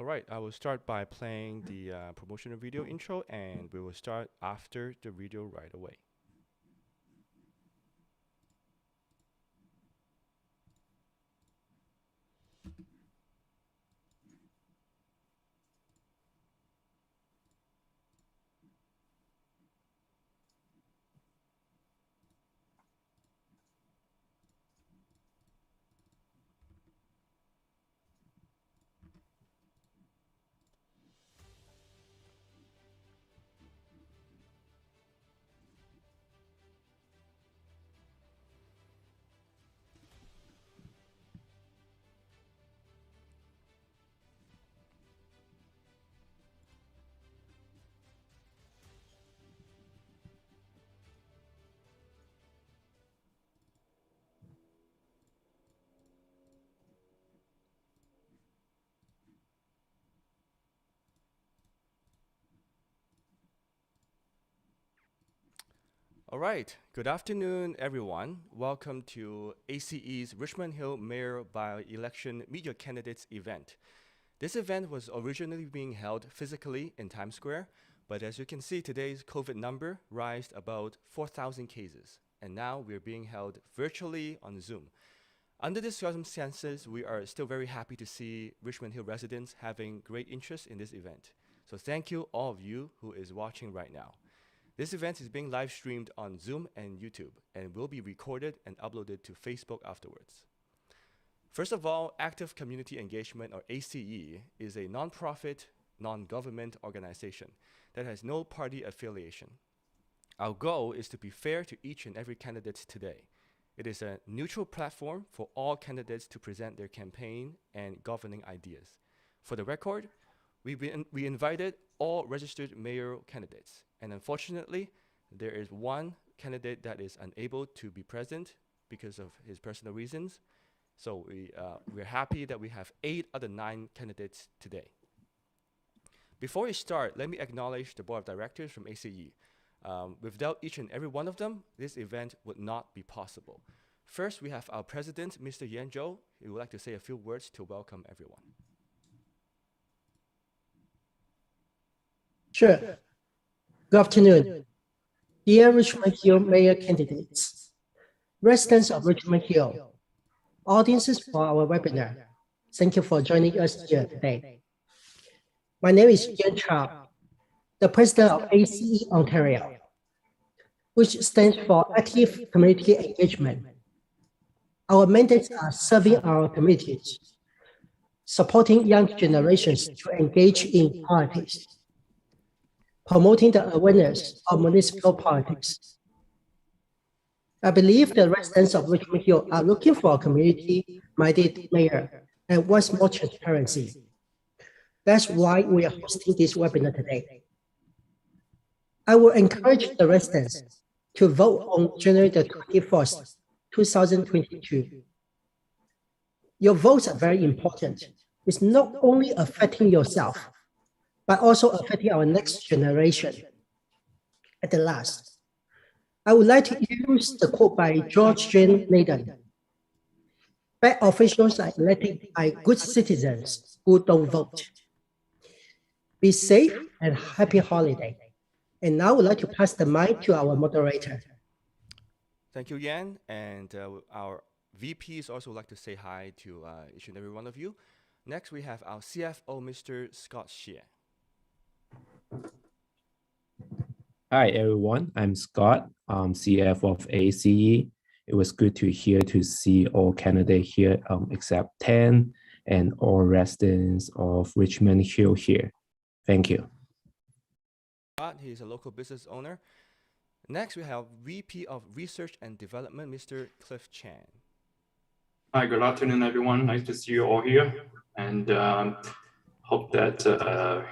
All right, I will start by playing the promotional video intro, and we will start after the video right away. All right, good afternoon, everyone. Welcome to A.C.E.'s Richmond Hill Mayor by-election media candidates event. This event was originally being held physically in Times Square, but as you can see, today's COVID number rised about 4,000 cases, and now we're being held virtually on Zoom. Under these circumstances, we are still very happy to see Richmond Hill residents having great interest in this event. So thank you, all of you who is watching right now. This event is being live streamed on Zoom and YouTube and will be recorded and uploaded to Facebook afterwards. First of all, Active Community Engagement, or A.C.E, is a non-profit, non-government organization that has no party affiliation. Our goal is to be fair to each and every candidate today. It is a neutral platform for all candidates to present their campaign and governing ideas. For the record, we invited all registered mayoral candidates, and unfortunately, there is one candidate that is unable to be present because of his personal reasons. So we're happy that we have 8 out of 9 candidates today. Before we start, let me acknowledge the board of directors from A.C.E. Without each and every one of them, this event would not be possible. First, we have our president, Mr. Yan Zhou. He would like to say a few words to welcome everyone. Sure. Good afternoon. Dear Richmond Hill Mayor candidates, residents of Richmond Hill, audiences for our webinar, thank you for joining us here today. My name is Yan Chao, the president of A.C.E Ontario, which stands for Active Community Engagement. Our mandates are serving our communities, supporting young generations to engage in politics, promoting the awareness of municipal politics. I believe the residents of Richmond Hill are looking for a community-minded mayor and wants more transparency. That's why we are hosting this webinar today. I will encourage the residents to vote on January the 21st, 2022. Your votes are very important. It's not only affecting yourself, but also affecting our next generation. At the last, I would like to use the quote by George Jane Nathan. Bad officials are elected by good citizens who don't vote. Be safe and happy holiday. And now I would like to pass the mic to our moderator. Thank you, Yan. And our VPs also would like to say hi to each and every one of you. Next, we have our CFO, Mr. Scott Xie. Hi everyone, I'm Scott, CFO of A.C.E. It was good to see all candidates here except 10 and all residents of Richmond Hill here. Thank you. Scott, he's a local business owner. Next, we have VP of Research and Development, Mr. Cliff Chan. Hi, good afternoon, everyone. Nice to see you all here. And hope that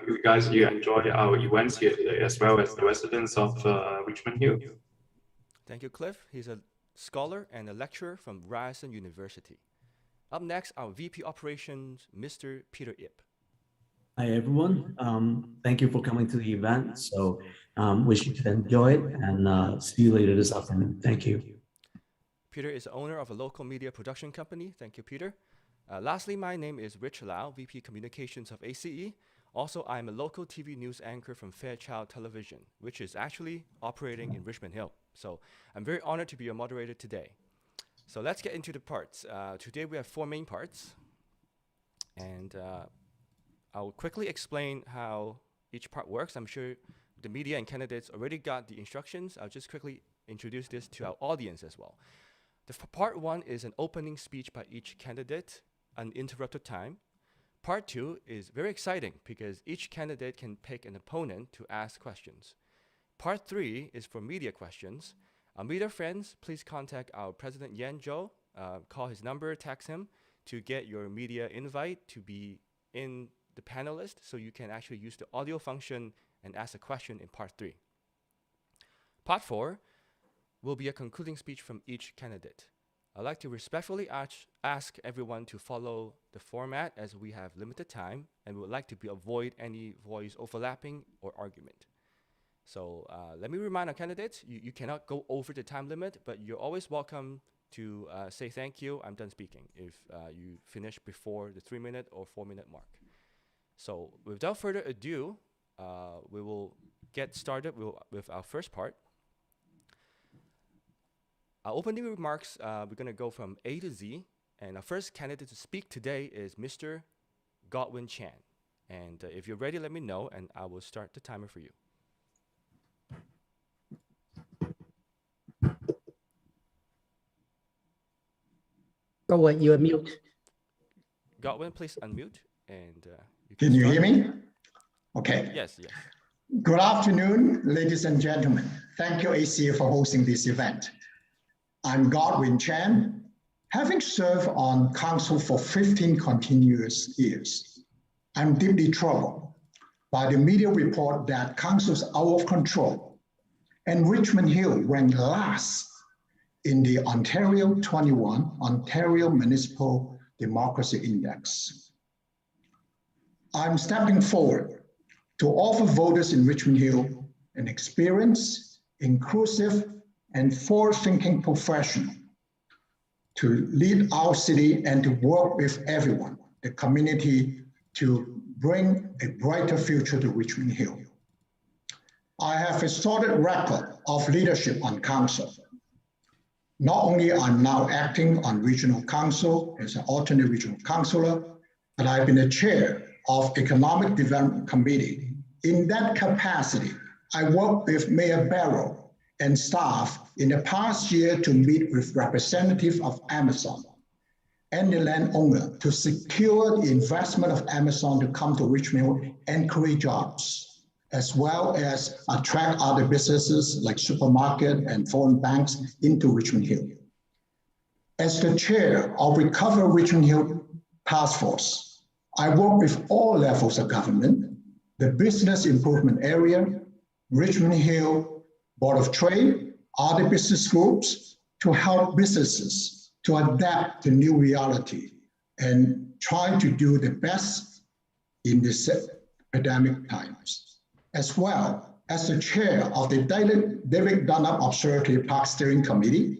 you guys enjoy our events here today, as well as the residents of Richmond Hill. Thank you, Cliff. He's a scholar and a lecturer from Ryerson University. Up next, our VP Operations, Mr. Peter Ip. Hi, everyone. Thank you for coming to the event. So wish you to enjoy it and see you later this afternoon. Thank you. Peter is the owner of a local media production company. Thank you, Peter. Lastly, my name is Rich Lau, VP Communications of A.C.E. Also, I'm a local TV news anchor from Fairchild Television, which is actually operating in Richmond Hill. So I'm very honored to be your moderator today. So let's get into the parts. Today we have 4 main parts, and I'll quickly explain how each part works. I'm sure the media and candidates already got the instructions. I'll just quickly introduce this to our audience as well. Part 1 is an opening speech by each candidate, uninterrupted time. Part 2 is very exciting because each candidate can pick an opponent to ask questions. Part 3 is for media questions. Our media friends, please contact our President Yan Zhou, call his number, text him to get your media invite to be in the panelist so you can actually use the audio function and ask a question in part 3. Part 4 will be a concluding speech from each candidate. I'd like to respectfully ask everyone to follow the format as we have limited time and we would like to avoid any voice overlapping or argument. So let me remind our candidates, you cannot go over the time limit, but you're always welcome to say thank you, I'm done speaking, if you finish before the 3-minute or 4-minute mark. So without further ado, we will get started with our first part. Our opening remarks, we're going to go from A to Z, and our first candidate to speak today is Mr. Godwin Chan. And if you're ready, let me know, and I will start the timer for you. Godwin, you are mute. Godwin, please unmute, and Can you start. hear me? Okay. Yes, yes. Good afternoon, ladies and gentlemen. Thank you, A.C.E, for hosting this event. I'm Godwin Chan. Having served on council for 15 continuous years, I'm deeply troubled by the media report that council's out of control and Richmond Hill ranked last in the Ontario 21 Ontario Municipal Democracy Index. I'm stepping forward to offer voters in Richmond Hill an experienced, inclusive, and forward-thinking professional to lead our city and to work with everyone, the community, to bring a brighter future to Richmond Hill. I have a solid record of leadership on council. Not only I'm now acting on regional council as an alternate regional councillor, but I've been the chair of Economic Development Committee. In that capacity, I worked with Mayor Barrow and staff in the past year to meet with representatives of Amazon and the landowner to secure the investment of Amazon to come to Richmond and create jobs, as well as attract other businesses like supermarket and foreign banks into Richmond Hill. As the chair of Recover Richmond Hill Task Force, I work with all levels of government, the business improvement area, Richmond Hill Board of Trade, other business groups to help businesses to adapt to new reality and try to do the best in this pandemic times. As well as the chair of the David Dunlap Observatory Park Steering Committee,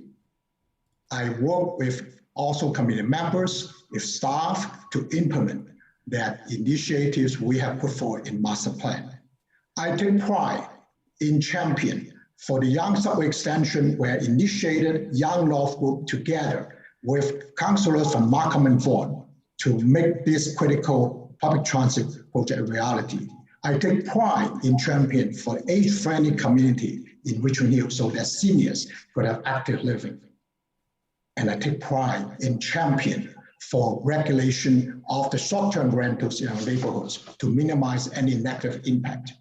I work with also committee members, with staff to implement that initiatives we have put forward in master plan. I take pride in champion for the Young Subway Extension, where initiated Young North Group together with councillors from Markham and Vaughan to make this critical public transit project a reality. I take pride in champion for age-friendly community in Richmond Hill so that seniors could have active living. And I take pride in champion for regulation of the short-term rentals in our neighborhoods to minimize any negative impact.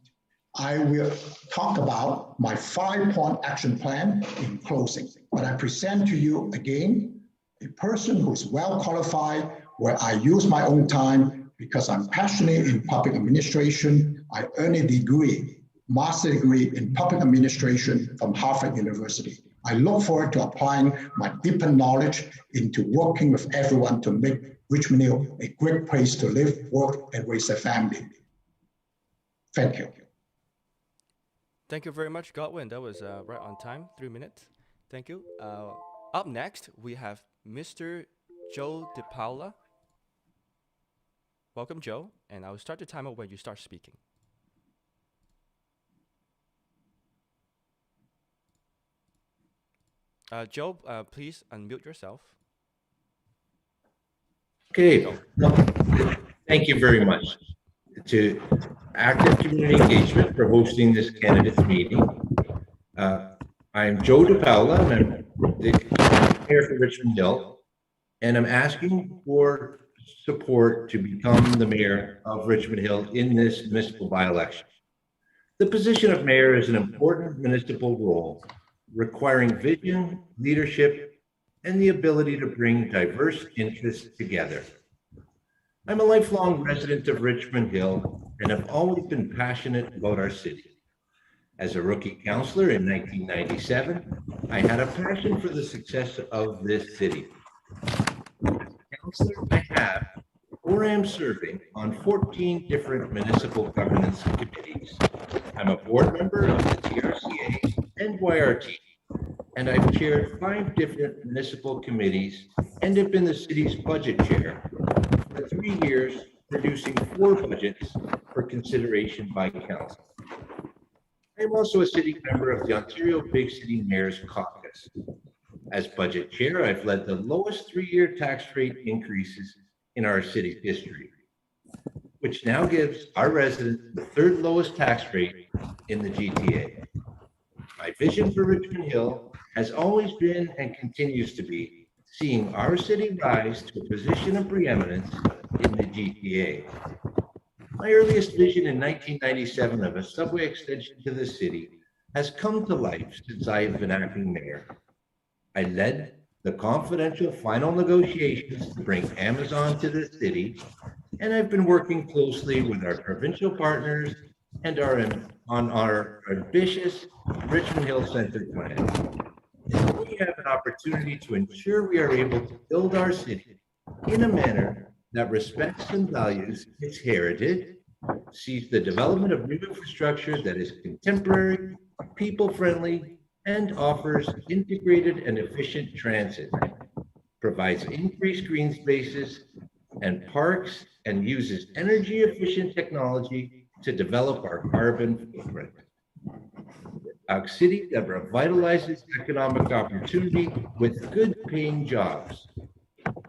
I will talk about my 5-point action plan in closing, but I present to you again a person who's well qualified, where I use my own time because I'm passionate in public administration. I earned a degree, master's degree in public administration from Harvard University. I look forward to applying my deeper knowledge into working with everyone to make Richmond Hill a great place to live, work, and raise a family. Thank you. Thank you very much, Godwin. That was right on time, 3 minutes. Thank you. Up next, we have Mr. Joe DePaula. Welcome, Joe, and I'll start the timer when you start speaking. Joe, please unmute yourself. Okay, Go. thank you very much to Active Community Engagement for hosting this candidates meeting. I'm Joe DePaula, and I'm the mayor for Richmond Hill, and I'm asking for support to become the mayor of Richmond Hill in this municipal by-election. The position of mayor is an important municipal role requiring vision, leadership, and the ability to bring diverse interests together. I'm a lifelong resident of Richmond Hill and have always been passionate about our city. As a rookie councillor in 1997, I had a passion for the success of this city. As a councillor, I have or am serving on 14 different municipal governance committees. I'm a board member of the TRCA and YRT, and I've chaired 5 different municipal committees and have been the city's budget chair for 3 years, producing 4 budgets for consideration by council. I am also a sitting member of the Ontario Big City Mayors Caucus. As budget chair, I've led the lowest 3-year tax rate increases in our city's history, which now gives our residents the 3rd lowest tax rate in the GTA. My vision for Richmond Hill has always been and continues to be seeing our city rise to a position of preeminence in the GTA. My earliest vision in 1997 of a subway extension to the city has come to life since I have been acting mayor. I led the confidential final negotiations to bring Amazon to the city, and I've been working closely with our provincial partners and on our ambitious Richmond Hill Center plan. We have an opportunity to ensure we are able to build our city in a manner that respects and values its heritage, sees the development of new infrastructure that is contemporary, people-friendly, and offers integrated and efficient transit, provides increased green spaces and parks, and uses energy-efficient technology to develop our carbon footprint. A city that revitalizes economic opportunity with good-paying jobs,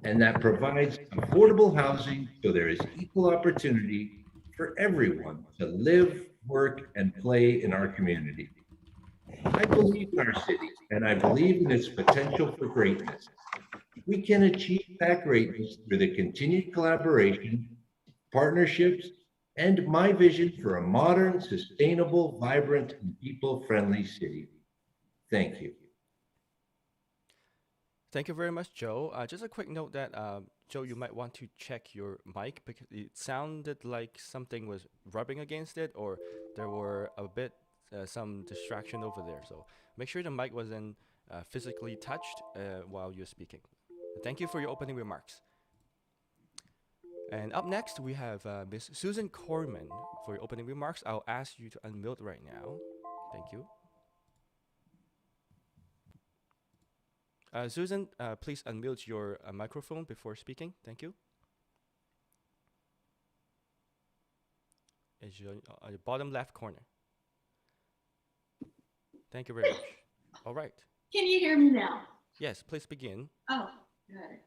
and that provides affordable housing so there is equal opportunity for everyone to live, work, and play in our community. I believe in our city, and I believe in its potential for greatness. We can achieve that greatness through the continued collaboration, partnerships, and my vision for a modern, sustainable, vibrant, and people-friendly city. Thank you. Thank you very much, Joe. Just a quick note that, Joe, you might want to check your mic because it sounded like something was rubbing against it, or there were a bit some distraction over there. So make sure the mic wasn't physically touched while you're speaking. Thank you for your opening remarks. And up next, we have Miss Susan Corman for your opening remarks. I'll ask you to unmute right now. Thank you. Susan, please unmute your microphone before speaking. Thank you. It's your bottom left corner. Thank you very much. All right. Can you hear me now? Yes, please begin. Oh, good.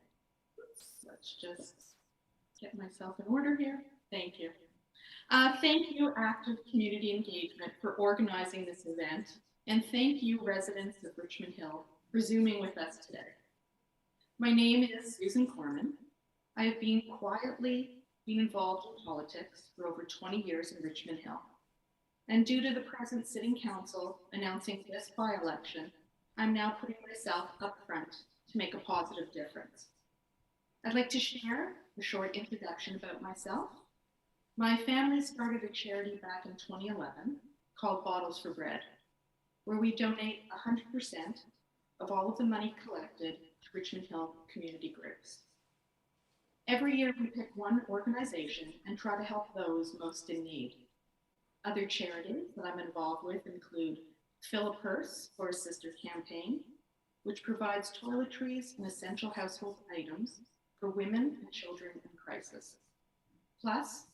Let's just get myself in order here. Thank you. Thank you, Active Community Engagement, for organizing this event. And thank you, residents of Richmond Hill, for Zooming with us today. My name is Susan Corman. I have been quietly involved in politics for over 20 years in Richmond Hill. And due to the present Sitting Council announcing this by-election, I'm now putting myself up front to make a positive difference. I'd like to share a short introduction about myself. My family started a charity back in 2011 called Bottles for Bread, where we donate 100% of all of the money collected to Richmond Hill community groups. Every year we pick one organization and try to help those most in need. Other charities that I'm involved with include Fill a Purse for a Sister campaign, which provides toiletries and essential household items for women and children in crisis. Plus,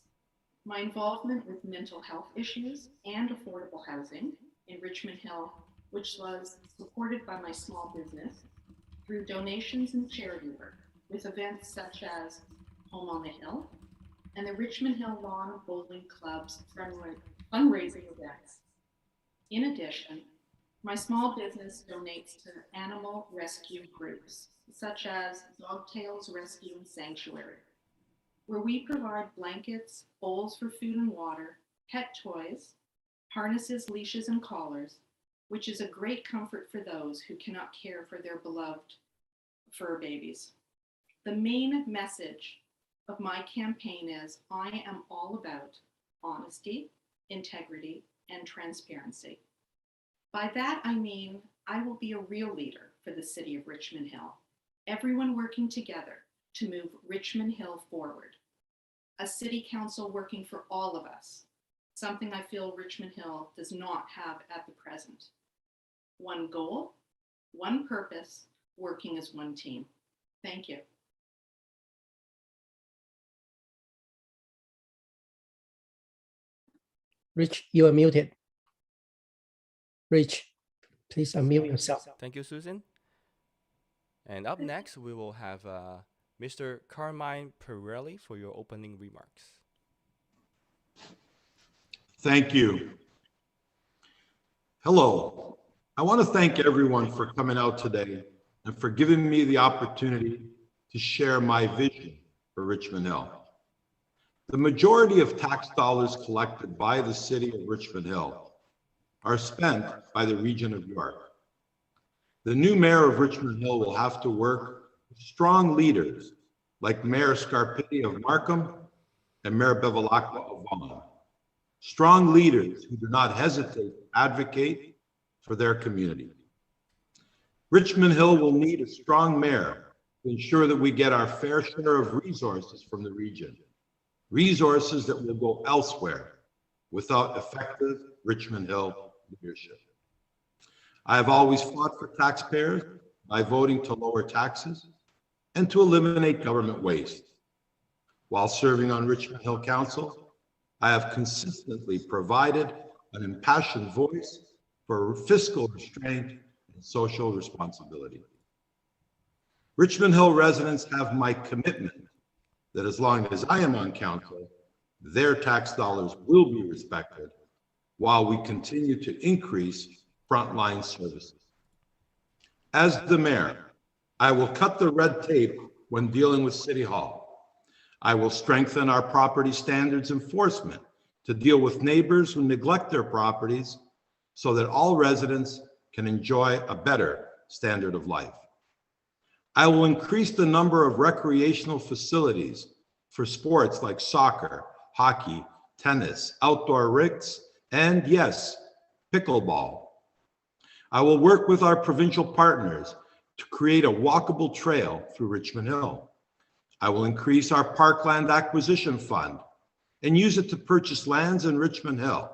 my involvement with mental health issues and affordable housing in Richmond Hill, which was supported by my small business through donations and charity work with events such as Home on the Hill and the Richmond Hill Lawn Bowling Club's fundraising events. In addition, my small business donates to animal rescue groups such as Dogtails Rescue and Sanctuary, where we provide blankets, bowls for food and water, pet toys, harnesses, leashes, and collars, which is a great comfort for those who cannot care for their beloved fur babies. The main message of my campaign is I am all about honesty, integrity, and transparency. By that, I mean I will be a real leader for the city of Richmond Hill, everyone working together to move Richmond Hill forward. A city council working for all of us, something I feel Richmond Hill does not have at the present. One goal, one purpose, working as one team. Thank you. Rich, you are muted. Rich, please unmute yourself. Thank you, Susan. And up next, we will have Mr. Carmine Pirelli for your opening remarks. Thank you. Hello. I want to thank everyone for coming out today and for giving me the opportunity to share my vision for Richmond Hill. The majority of tax dollars collected by the city of Richmond Hill are spent by the region of York. The new mayor of Richmond Hill will have to work with strong leaders like Mayor Scarpitti of Markham and Mayor Bevilacqua of Vaughan. Strong leaders who do not hesitate to advocate for their community. Richmond Hill will need a strong mayor to ensure that we get our fair share of resources from the region, resources that will go elsewhere without effective Richmond Hill leadership. I have always fought for taxpayers by voting to lower taxes and to eliminate government waste. While serving on Richmond Hill Council, I have consistently provided an impassioned voice for fiscal restraint and social responsibility. Richmond Hill residents have my commitment that as long as I am on council, their tax dollars will be respected while we continue to increase frontline services. As the mayor, I will cut the red tape when dealing with City Hall. I will strengthen our property standards enforcement to deal with neighbors who neglect their properties so that all residents can enjoy a better standard of life. I will increase the number of recreational facilities for sports like soccer, hockey, tennis, outdoor rinks, and yes, pickleball. I will work with our provincial partners to create a walkable trail through Richmond Hill. I will increase our parkland acquisition fund and use it to purchase lands in Richmond Hill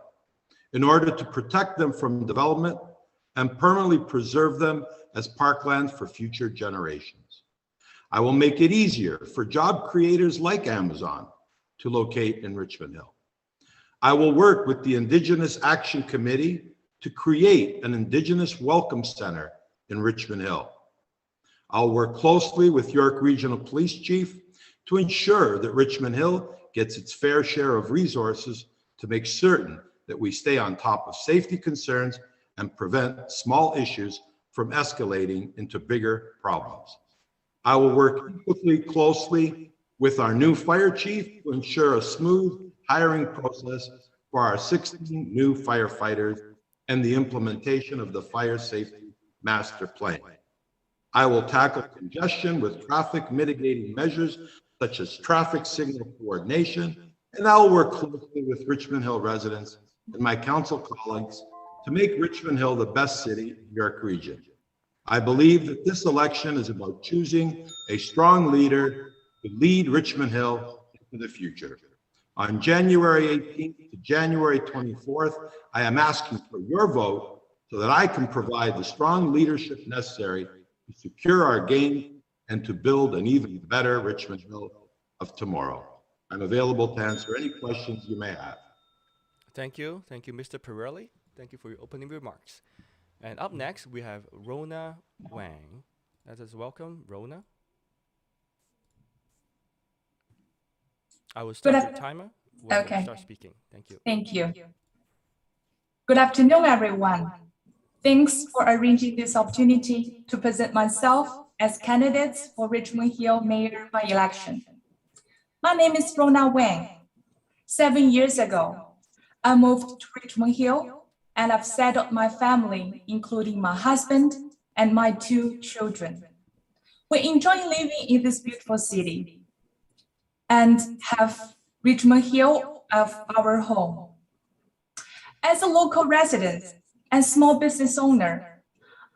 in order to protect them from development and permanently preserve them as parklands for future generations. I will make it easier for job creators like Amazon to locate in Richmond Hill. I will work with the Indigenous Action Committee to create an Indigenous Welcome Center in Richmond Hill. I'll work closely with York Regional Police Chief to ensure that Richmond Hill gets its fair share of resources to make certain that we stay on top of safety concerns and prevent small issues from escalating into bigger problems. I will work equally closely with our new fire chief to ensure a smooth hiring process for our 16 new firefighters and the implementation of the fire safety master plan. I will tackle congestion with traffic mitigating measures such as traffic signal coordination, and I will work closely with Richmond Hill residents and my council colleagues to make Richmond Hill the best city in the York region. I believe that this election is about choosing a strong leader to lead Richmond Hill into the future. On January 18th to January 24th, I am asking for your vote so that I can provide the strong leadership necessary to secure our gain and to build an even better Richmond Hill of tomorrow. I'm available to answer any questions you may have. Thank you, Mr. Pirelli. Thank you for your opening remarks. And up next, we have Rona Wang. Let us welcome Rona. I will start your timer when you start speaking. Thank you. Thank you. Good afternoon, everyone. Thanks for arranging this opportunity to present myself as candidates for Richmond Hill Mayor by-election. My name is Rona Wang. 7 years ago, I moved to Richmond Hill and I've settled my family, including my husband and my 2 children. We enjoy living in this beautiful city and have Richmond Hill as our home. As a local resident and small business owner,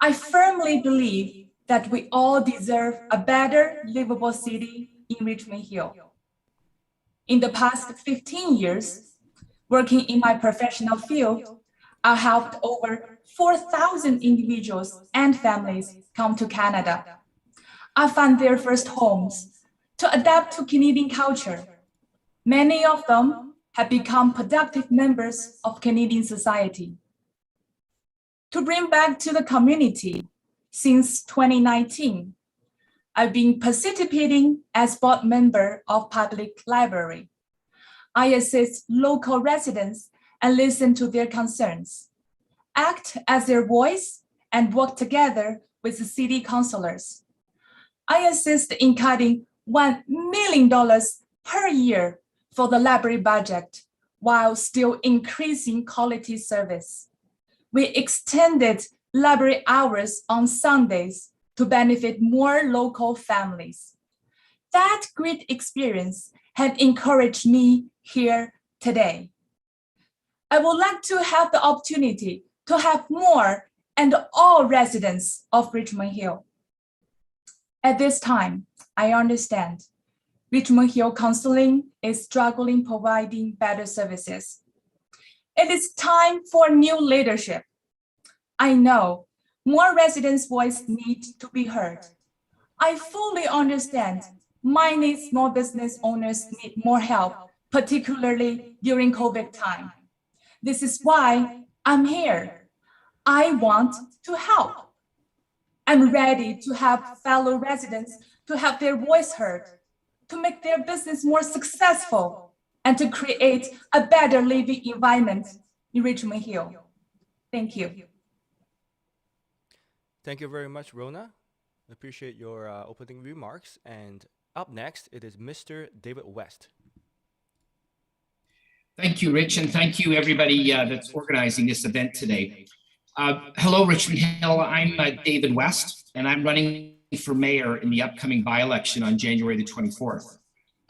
I firmly believe that we all deserve a better livable city in Richmond Hill. In the past 15 years, working in my professional field, I helped over 4,000 individuals and families come to Canada. I found their first homes to adapt to Canadian culture. Many of them have become productive members of Canadian society. To bring back to the community, since 2019, I've been participating as board member of Public Library. I assist local residents and listen to their concerns, act as their voice, and work together with the city councillors. I assist in cutting $1 million per year for the library budget, while still increasing quality service. We extended library hours on Sundays to benefit more local families. That great experience has encouraged me here today. I would like to have the opportunity to have more and all residents of Richmond Hill. At this time, I understand Richmond Hill Counseling is struggling providing better services. It is time for new leadership. I know more residents' voices need to be heard. I fully understand many small business owners need more help, particularly during COVID time. This is why I'm here. I want to help. I'm ready to help fellow residents to have their voice heard, to make their business more successful, and to create a better living environment in Richmond Hill. Thank you. Thank you very much, Rona. Appreciate your opening remarks. And up next, it is Mr. David West. Thank you, Rich, and thank you, everybody that's organizing this event today. Hello, Richmond Hill. I'm David West, and I'm running for mayor in the upcoming by-election on January the 24th.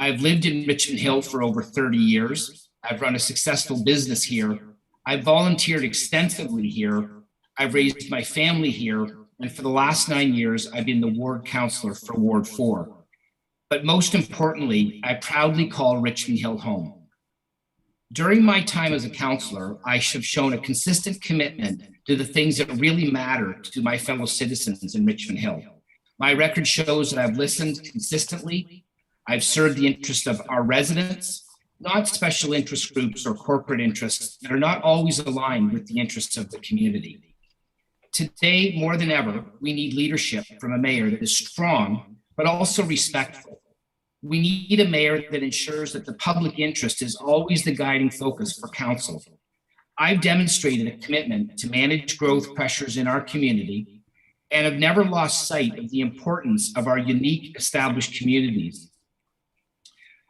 I've lived in Richmond Hill for over 30 years. I've run a successful business here. I've volunteered extensively here. I've raised my family here. And for the last 9 years, I've been the ward councillor for Ward 4. But most importantly, I proudly call Richmond Hill home. During my time as a councillor, I have shown a consistent commitment to the things that really matter to my fellow citizens in Richmond Hill. My record shows that I've listened consistently. I've served the interests of our residents, not special interest groups or corporate interests that are not always aligned with the interests of the community. Today, more than ever, we need leadership from a mayor that is strong, but also respectful. We need a mayor that ensures that the public interest is always the guiding focus for council. I've demonstrated a commitment to manage growth pressures in our community and have never lost sight of the importance of our unique established communities.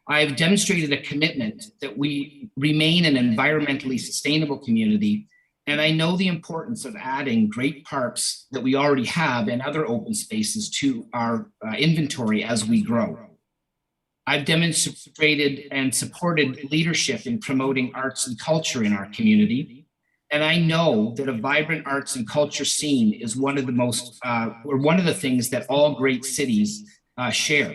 I have demonstrated a commitment that we remain an environmentally sustainable community, and I know the importance of adding great parks that we already have and other open spaces to our inventory as we grow. I've demonstrated and supported leadership in promoting arts and culture in our community. And I know that a vibrant arts and culture scene is one of the things that all great cities share.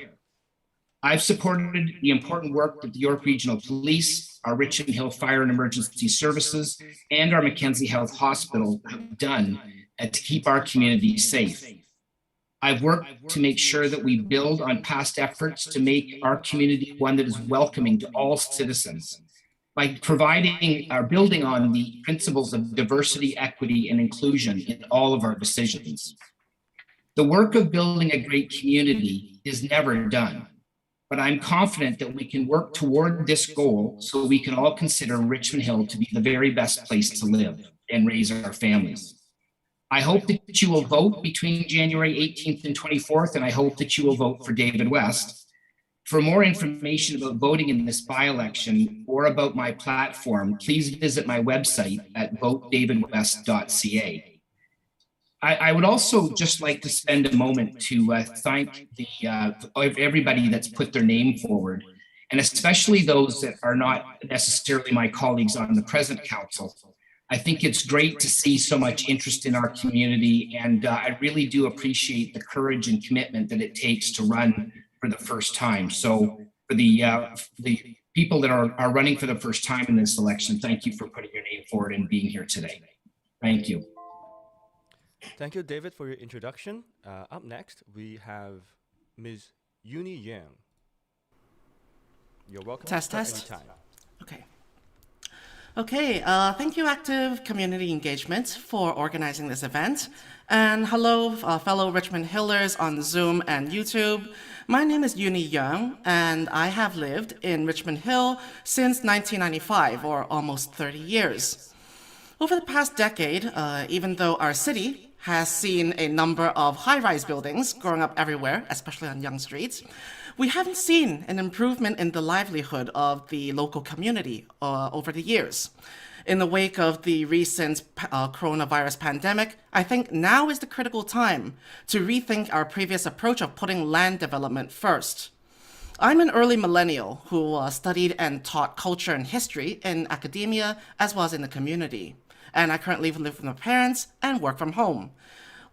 I've supported the important work that the York Regional Police, our Richmond Hill Fire and Emergency Services, and our Mackenzie Health Hospital have done to keep our community safe. I've worked to make sure that we build on past efforts to make our community one that is welcoming to all citizens by providing or building on the principles of diversity, equity, and inclusion in all of our decisions. The work of building a great community is never done, but I'm confident that we can work toward this goal so we can all consider Richmond Hill to be the very best place to live and raise our families. I hope that you will vote between January 18th and 24th, and I hope that you will vote for David West. For more information about voting in this by-election or about my platform, please visit my website at votedavidwest.ca. I would also just like to spend a moment to thank everybody that's put their name forward, and especially those that are not necessarily my colleagues on the present council. I think it's great to see so much interest in our community, and I really do appreciate the courage and commitment that it takes to run for the first time. So for the people that are running for the first time in this election, thank you for putting your name forward and being here today. Thank you. Thank you, David, for your introduction. Up next, we have Ms. Uni Yang. You're welcome. Test. Anytime. Okay. Okay, thank you, Active Community Engagement, for organizing this event. And hello, fellow Richmond Hillers on Zoom and YouTube. My name is Uni Yang, and I have lived in Richmond Hill since 1995, or almost 30 years. Over the past decade, even though our city has seen a number of high-rise buildings growing up everywhere, especially on Yonge Street, we haven't seen an improvement in the livelihood of the local community over the years. In the wake of the recent coronavirus pandemic, I think now is the critical time to rethink our previous approach of putting land development first. I'm an early millennial who studied and taught culture and history in academia as well as in the community. And I currently live with my parents and work from home.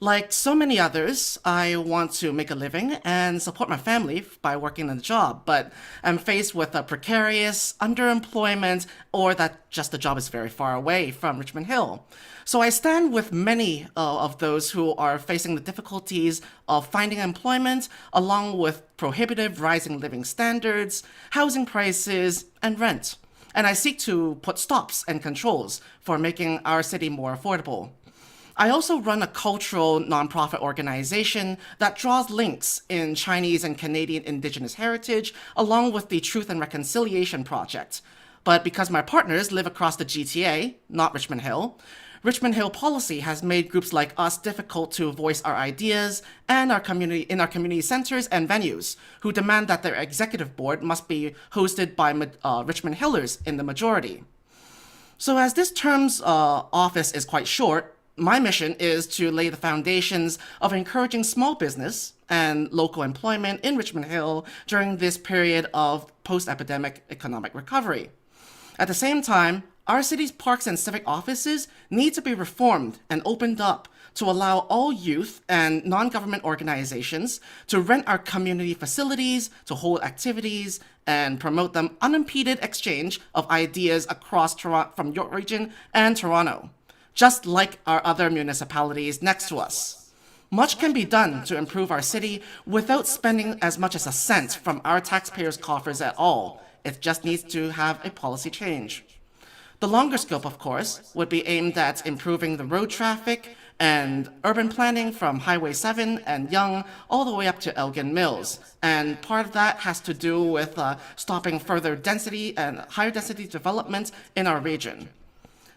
Like so many others, I want to make a living and support my family by working in a job, but I'm faced with a precarious underemployment or that just the job is very far away from Richmond Hill. So I stand with many of those who are facing the difficulties of finding employment, along with prohibitive rising living standards, housing prices, and rent. And I seek to put stops and controls for making our city more affordable. I also run a cultural nonprofit organization that draws links in Chinese and Canadian Indigenous heritage, along with the Truth and Reconciliation Project. But because my partners live across the GTA, not Richmond Hill policy has made groups like us difficult to voice our ideas and in our community centers and venues, who demand that their executive board must be hosted by Richmond Hillers in the majority. So as this term's office is quite short, my mission is to lay the foundations of encouraging small business and local employment in Richmond Hill during this period of post-epidemic economic recovery. At the same time, our city's parks and civic offices need to be reformed and opened up to allow all youth and non-government organizations to rent our community facilities, to hold activities, and promote the unimpeded exchange of ideas across Toronto, from York Region and Toronto, just like our other municipalities next to us. Much can be done to improve our city without spending as much as a cent from our taxpayers' coffers at all. It just needs to have a policy change. The longer scope, of course, would be aimed at improving the road traffic and urban planning from Highway 7 and Yonge all the way up to Elgin Mills. And part of that has to do with stopping further density and higher density development in our region.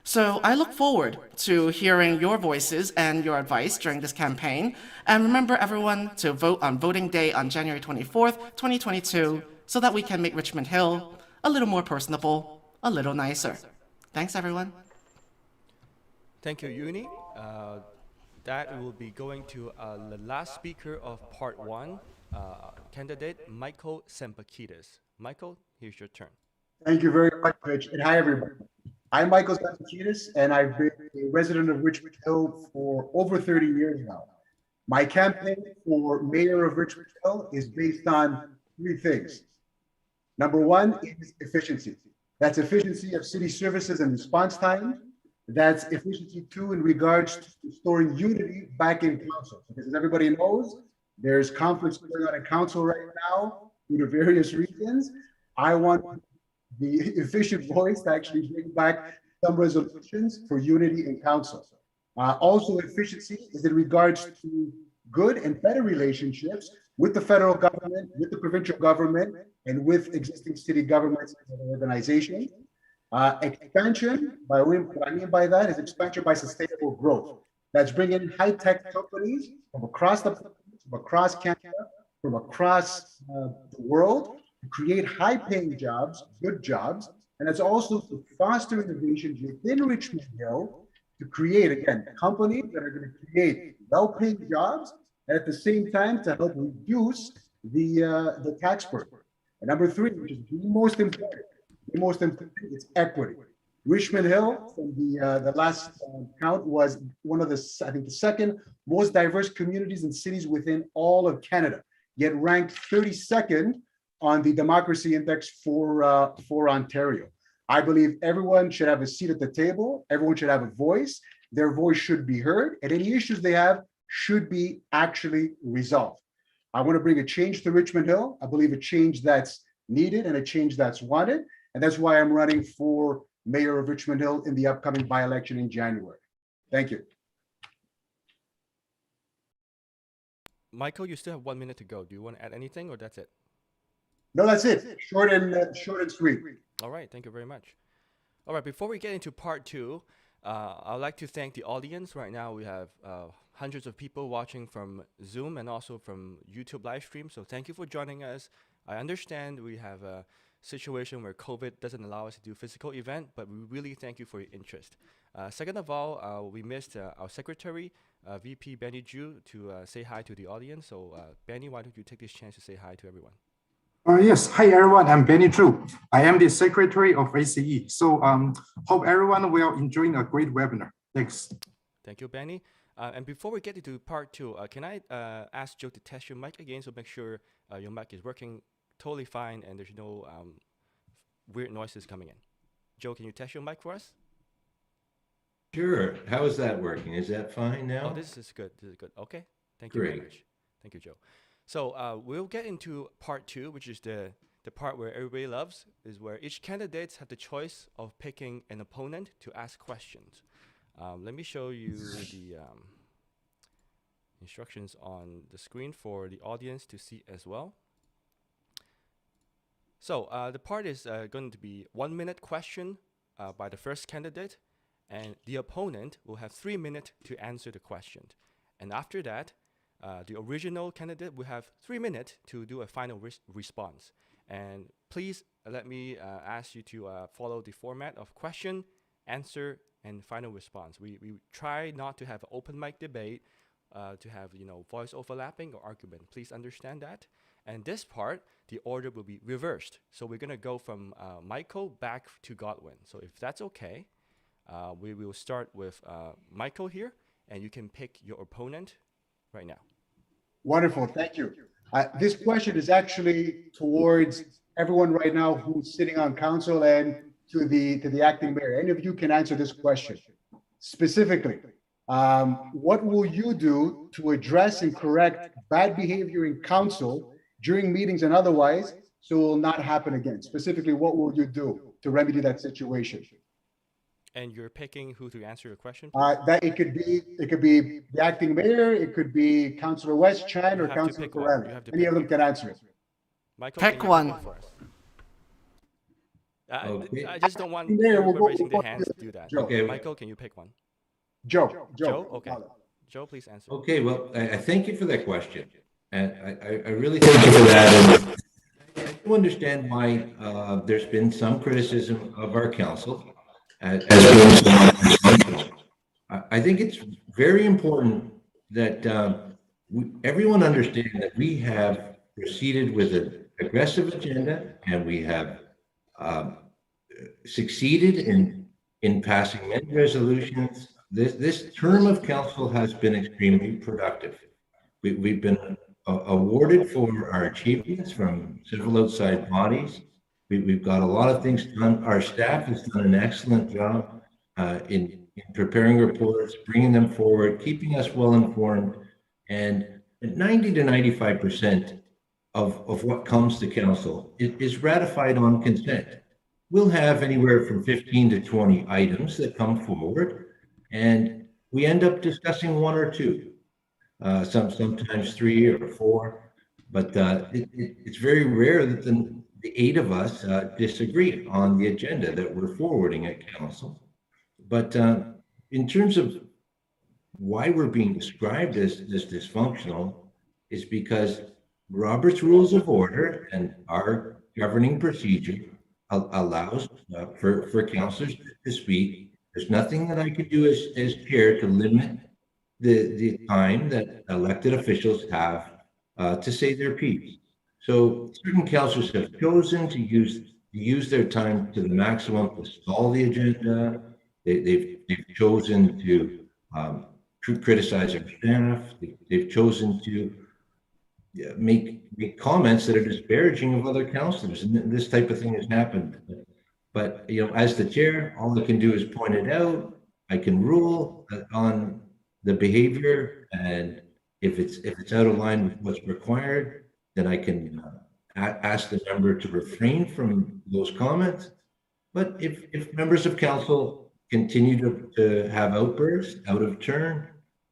So I look forward to hearing your voices and your advice during this campaign. And remember, everyone, to vote on voting day on January 24th, 2022, so that we can make Richmond Hill a little more personable, a little nicer. Thanks, everyone. Thank you, Uni. That will be going to the last speaker of part one, candidate Michael Sempakidis. Michael, here's your turn. Thank you very much, Rich, and hi, everybody. I'm Michael Sempakidis, and I've been a resident of Richmond Hill for over 30 years now. My campaign for mayor of Richmond Hill is based on three things. Number one is efficiency. That's efficiency of city services and response time. That's efficiency, too, in regards to restoring unity back in council. Because as everybody knows, There's conflicts going on in council right now due to various reasons. I want the efficient voice to actually bring back some resolutions for unity in council. Also, efficiency is in regards to good and better relationships with the federal government, with the provincial government, and with existing city governments and organizations. Expansion, what I mean by that is expansion by sustainable growth. That's bringing high-tech companies from across Canada, from across the world, to create high-paying jobs, good jobs, and it's also to foster innovations within Richmond Hill to create, again, companies that are going to create well-paying jobs, and at the same time to help reduce the tax burden. And number three, which is the most important, is equity. Richmond Hill, from the last count, was one of the, I think, the second most diverse communities and cities within all of Canada, yet ranked 32nd on the democracy index for Ontario. I believe everyone should have a seat at the table. Everyone should have a voice. Their voice should be heard, and any issues they have should be actually resolved. I want to bring a change to Richmond Hill. I believe a change that's needed and a change that's wanted, and that's why I'm running for mayor of Richmond Hill in the upcoming by-election in January. Thank you. Michael, you still have 1 minute to go. Do you want to add anything, or that's it? No, that's it. Short and sweet. All right, thank you very much. All right, before we get into part two, I'd like to thank the audience. Right now, we have hundreds of people watching from Zoom and also from YouTube live stream. So thank you for joining us. I understand we have a situation where COVID doesn't allow us to do physical event, but we really thank you for your interest. Second of all, we missed our secretary, VP Benny Ju, to say hi to the audience. So Benny, why don't you take this chance to say hi to everyone? Yes, hi everyone, I'm Benny Chu. I am the secretary of A.C.E. So hope everyone will enjoy a great webinar. Thanks. Thank you, Benny. And before we get into part two, can I ask Joe to test your mic again, so make sure your mic is working totally fine and there's no weird noises coming in. Joe, can you test your mic for us? Sure. How is that working? Is that fine now? Oh, this is good. This is good. Okay. Thank you very much. Thank you, Joe. So we'll get into part two, which is the part where everybody loves, is where each candidate have the choice of picking an opponent to ask questions. Let me show you the instructions on the screen for the audience to see as well. So the part is going to be 1 minute question by the first candidate, and the opponent will have 3 minutes to answer the question. And after that, the original candidate will have 3 minutes to do a final response. And please let me ask you to follow the format of question, answer, and final response. We try not to have an open mic debate, to have voice overlapping or argument. Please understand that. And this part, the order will be reversed. So we're going to go from Michael back to Godwin. So if that's okay, we will start with Michael here, and you can pick your opponent right now. Wonderful, thank you. This question is actually towards everyone right now who's sitting on council and to the acting mayor. Any of you can answer this question. Specifically, what will you do to address and correct bad behavior in council during meetings and otherwise, so it will not happen again? Specifically, what will you do to remedy that situation? And you're picking who to answer your question? That it could be the acting mayor, it could be Councillor West Chan or Councillor Correll. Any of them can answer it. Michael, pick one. I just don't want everyone raising their hands to do that. Joe. Okay. Michael, can you pick one? Joe. Okay. Joe, please answer. Okay, well, I thank you for that question. And I really thank you for that. And I do understand why there's been some criticism of our council. I think it's very important that everyone understand that we have proceeded with an aggressive agenda, and we have succeeded in passing many resolutions. This term of council has been extremely productive. We've been awarded for our achievements from several outside bodies. We've got a lot of things done. Our staff has done an excellent job in preparing reports, bringing them forward, keeping us well informed. And And 90 to 95% of what comes to council is ratified on consent. We'll have anywhere from 15 to 20 items that come forward, and we end up discussing one or two, sometimes three or four, but it's very rare that the eight of us disagree on the agenda that we're forwarding at council. But in terms of why we're being described as dysfunctional is because Robert's Rules of Order and our governing procedure allows for councillors to speak. There's nothing that I could do as chair to limit the time that elected officials have to say their piece. So certain councillors have chosen to use their time to the maximum to stall the agenda. They've chosen to criticize our staff. They've chosen to make comments that are disparaging of other councillors, and this type of thing has happened. But as the chair, all I can do is point it out. I can rule on the behavior, and if it's out of line with what's required, then I can ask the member to refrain from those comments. But if members of council continue to have outbursts out of turn,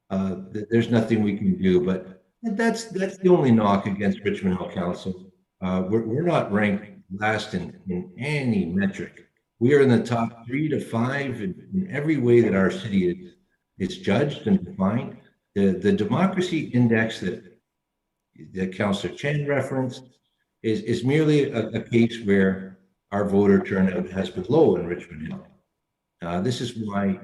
there's nothing we can do. But that's the only knock against Richmond Hill Council. We're not ranked last in any metric. We are in the top 3 to 5 in every way that our city is judged and defined. The democracy index that Councillor Chen referenced is merely a case where our voter turnout has been low in Richmond Hill. This is why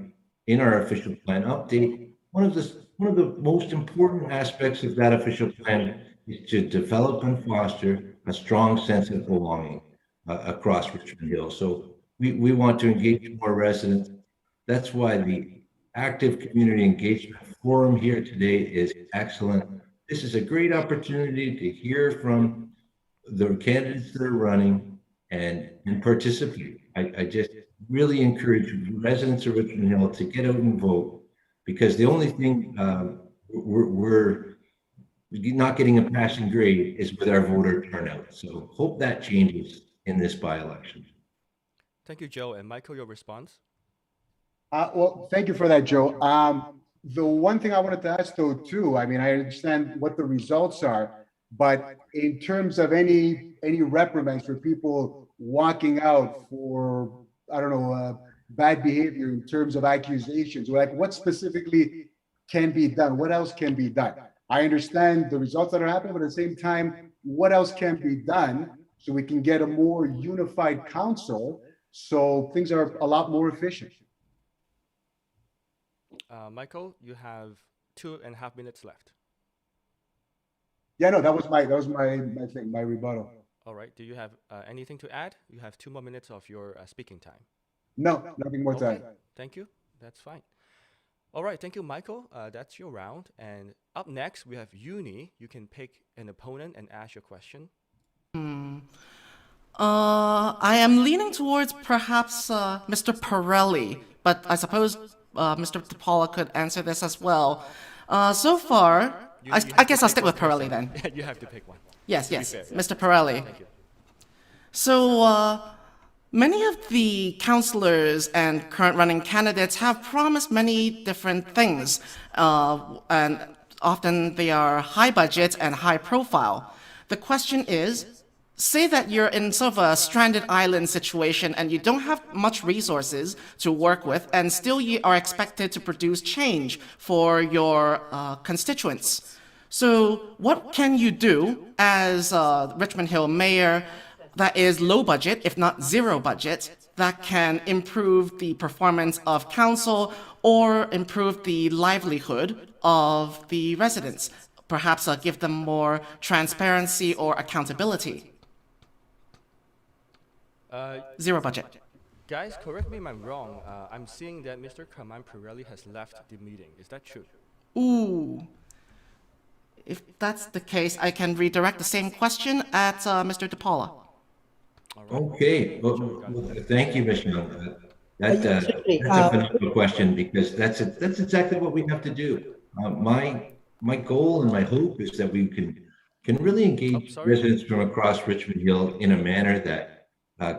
in our official plan update, one of the most important aspects of that official plan is to develop and foster a strong sense of belonging across Richmond Hill. So we want to engage more residents. That's why the active community engagement forum here today is excellent. This is a great opportunity to hear from the candidates that are running and participate. I just really encourage residents of Richmond Hill to get out and vote, because the only thing we're not getting a passing grade is with our voter turnout. So hope that changes in this by-election. Thank you, Joe. And Michael, your response? Well, thank you for that, Joe. The one thing I wanted to ask, though, too, I mean, I understand what the results are, but in terms of any reprimands for people walking out for, I don't know, bad behavior in terms of accusations, like what specifically can be done? What else can be done? I understand the results that are happening, but at the same time, what else can be done so we can get a more unified council so things are a lot more efficient? Michael, you have 2.5 minutes left. Yeah, no, that was my thing, my rebuttal. All right. Do you have anything to add? You have 2 more minutes of your speaking time. No, nothing more to add. Thank you. That's fine. All right. Thank you, Michael. That's your round. And up next, we have Uni. You can pick an opponent and ask your question. I am leaning towards perhaps Mr. Pirelli, but I suppose Mr. DePaula could answer this as well. So far, I guess I'll stick with Pirelli then. You have to pick one. Yes, Mr. Pirelli. Thank you. So many of the councillors and current running candidates have promised many different things, and often they are high budget and high profile. The question is, say that you're in sort of a stranded island situation and you don't have much resources to work with, and still you are expected to produce change for your constituents. So what can you do as Richmond Hill mayor that is low budget, if not zero budget, that can improve the performance of council or improve the livelihood of the residents? Perhaps give them more transparency or accountability. Zero budget. Guys, correct me if I'm wrong. I'm seeing that Mr. Carmine Pirelli has left the meeting. Is that true? Ooh. If that's the case, I can redirect the same question at Mr. DePaula. Okay. Well, thank you, Ms. Young. That's a phenomenal question, because that's exactly what we have to do. My my goal and my hope is that we can really engage sorry. residents from across Richmond Hill in a manner that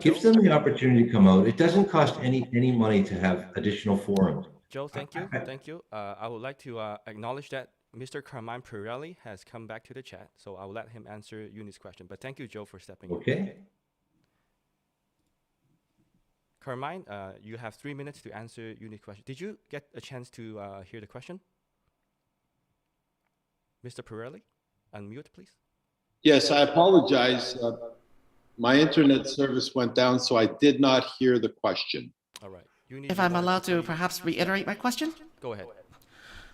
gives them the opportunity to come out. It doesn't cost any money to have additional forums. Joe, thank you. Thank you. I would like to acknowledge that Mr. Carmine Pirelli has come back to the chat, so I will let him answer Uni's question. But thank you, Joe, for stepping in. Okay. Carmine, you have 3 minutes to answer Uni's question. Did you get a chance to hear the question? Mr. Pirelli, unmute, please. Yes, I apologize. My internet service went down, so I did not hear the question. All right. If I'm allowed to perhaps reiterate my question? Go ahead.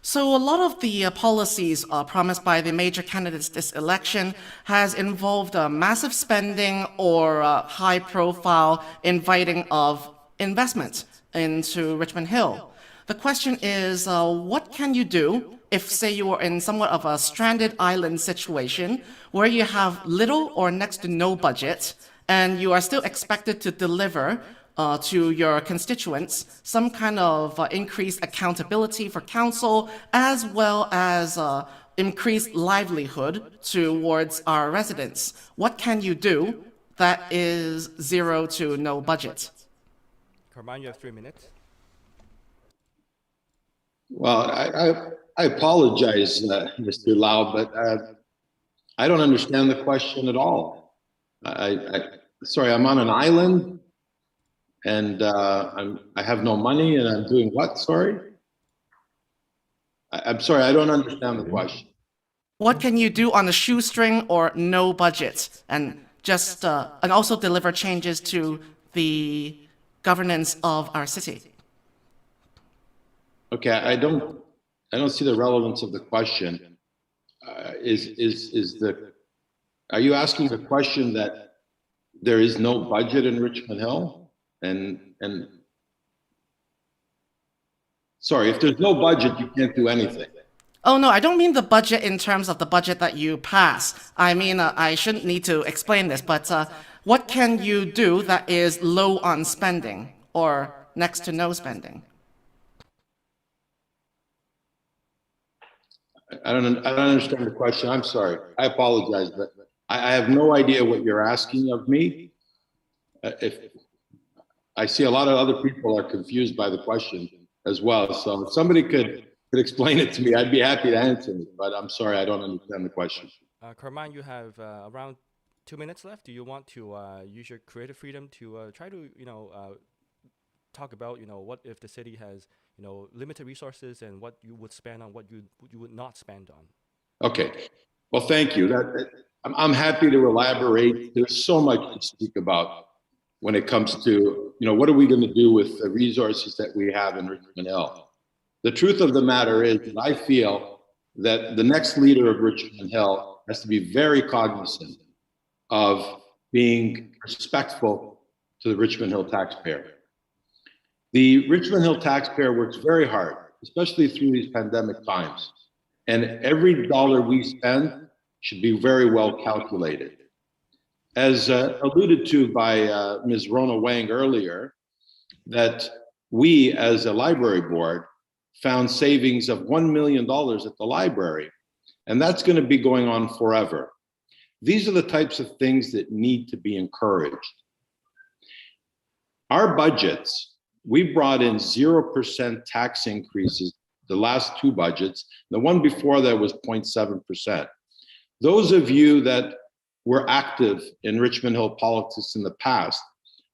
So a lot of the policies promised by the major candidates this election has involved massive spending or high-profile inviting of investment into Richmond Hill. The question is, what can you do if, say, you are in somewhat of a stranded island situation where you have little or next to no budget and you are still expected to deliver to your constituents some kind of increased accountability for council, as well as increased livelihood towards our residents? What can you do that is zero to no budget? Carmine, you have 3 minutes. Well, I apologize, Mr. Lau, but I don't understand the question at all. Sorry, I'm on an island and I have no money and I'm doing what? Sorry? I'm sorry, I don't understand the question. What can you do on a shoestring or no budget and just and also deliver changes to the governance of our city? Okay, I don't see the relevance of the question. Are you asking the question that there is no budget in Richmond Hill? And sorry, if there's no budget, you can't do anything. Oh, no, I don't mean the budget in terms of the budget that you pass. I mean, I shouldn't need to explain this, but what can you do that is low on spending or next to no spending? I don't understand the question. I'm sorry. I apologize, but I have no idea what you're asking of me. If I see a lot of other people are confused by the question as well. So if somebody could explain it to me, I'd be happy to answer it, but I'm sorry, I don't understand the question. Carmine, you have around 2 minutes left. Do you want to use your creative freedom to try to, talk about, what if the city has, limited resources and what you would spend on, what you would not spend on? Okay. Well, thank you. I'm happy to elaborate. There's so much to speak about when it comes to, what are we going to do with the resources that we have in Richmond Hill? The truth of the matter is that I feel that the next leader of Richmond Hill has to be very cognizant of being respectful to the Richmond Hill taxpayer. The Richmond Hill taxpayer works very hard, especially through these pandemic times. And every dollar we spend should be very well calculated. As alluded to by Ms. Rona Wang earlier, that we as a library board found savings of $1 million at the library, and that's going to be going on forever. These are the types of things that need to be encouraged. Our budgets, we brought in 0% tax increases the last two budgets. The one before that was 0.7%. Those of you that were active in Richmond Hill politics in the past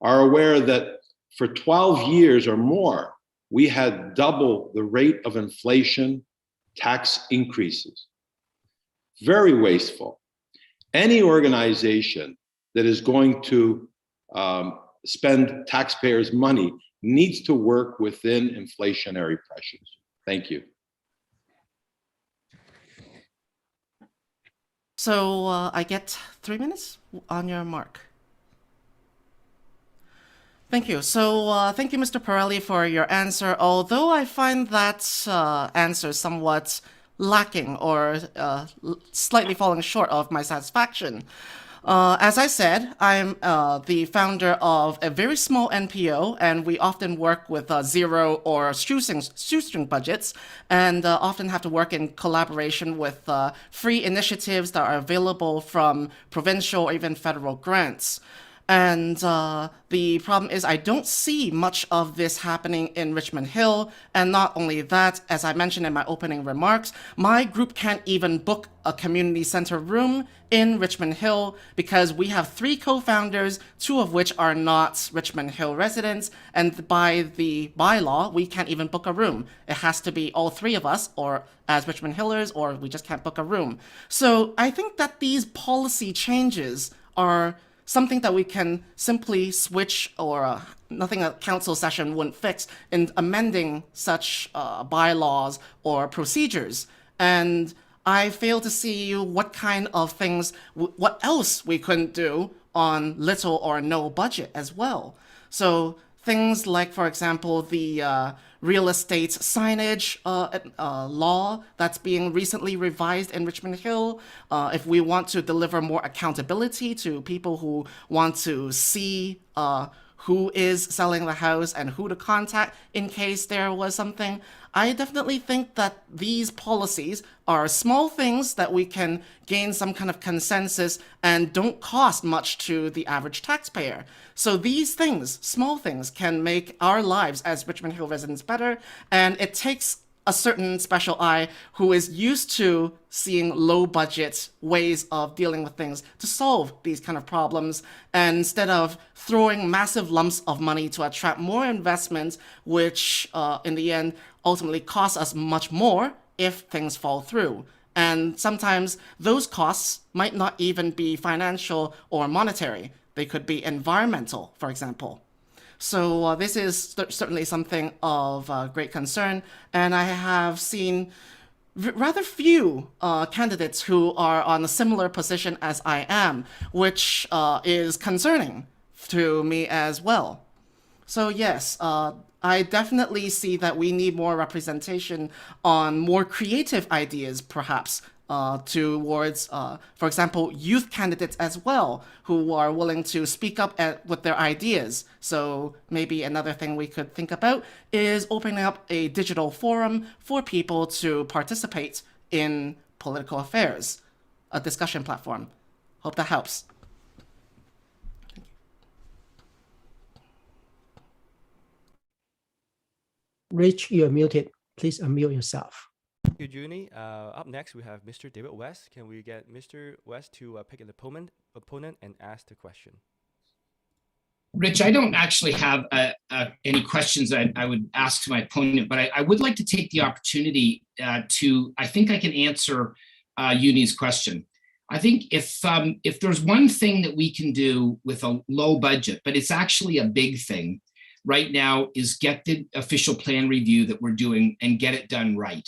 are aware that for 12 years or more, we had double the rate of inflation tax increases. Very wasteful. Any organization that is going to spend taxpayers' money needs to work within inflationary pressures. Thank you. So I get 3 minutes on your mark. Thank you. So thank you, Mr. Pirelli, for your answer. Although I find that answer somewhat lacking or slightly falling short of my satisfaction. As I said, I'm the founder of a very small NPO, and we often work with zero or shoestring budgets, and often have to work in collaboration with free initiatives that are available from provincial or even federal grants. And the problem is I don't see much of this happening in Richmond Hill. And not only that, as I mentioned in my opening remarks, my group can't even book a community center room in Richmond Hill because we have 3 co-founders, 2 of which are not Richmond Hill residents. And by the bylaw, we can't even book a room. It has to be all 3 of us, or as Richmond Hillers, or we just can't book a room. So I think that these policy changes are something that we can simply switch, or nothing a council session wouldn't fix, in amending such bylaws or procedures. And I fail to see what kind of things, what else we couldn't do on little or no budget as well. So things like, for example, the real estate signage law that's being recently revised in Richmond Hill. If we want to deliver more accountability to people who want to see who is selling the house and who to contact in case there was something, I definitely think that these policies are small things that we can gain some kind of consensus and don't cost much to the average taxpayer. So these things, small things, can make our lives as Richmond Hill residents better, and it takes a certain special eye who is used to seeing low budget ways of dealing with things to solve these kind of problems, and instead of throwing massive lumps of money to attract more investments, which in the end ultimately costs us much more if things fall through. And sometimes those costs might not even be financial or monetary. They could be environmental, for example. So this is certainly something of great concern, and I have seen rather few candidates who are on a similar position as I am, which is concerning to me as well. So yes, I definitely see that we need more representation on more creative ideas, perhaps, towards, for example, youth candidates as well, who are willing to speak up with their ideas. So maybe another thing we could think about is opening up a digital forum for people to participate in political affairs, a discussion platform. Hope that helps. Rich, you're muted. Please unmute yourself. Thank you, Junie. Up next, we have Mr. David West. Can we get Mr. West to pick an opponent and ask the question? Rich, I don't actually have any questions that I would ask to my opponent, but I would like to take the opportunity I think I can answer Uni's question. I think if there's one thing that we can do with a low budget, but it's actually a big thing right now, is get the official plan review that we're doing and get it done right.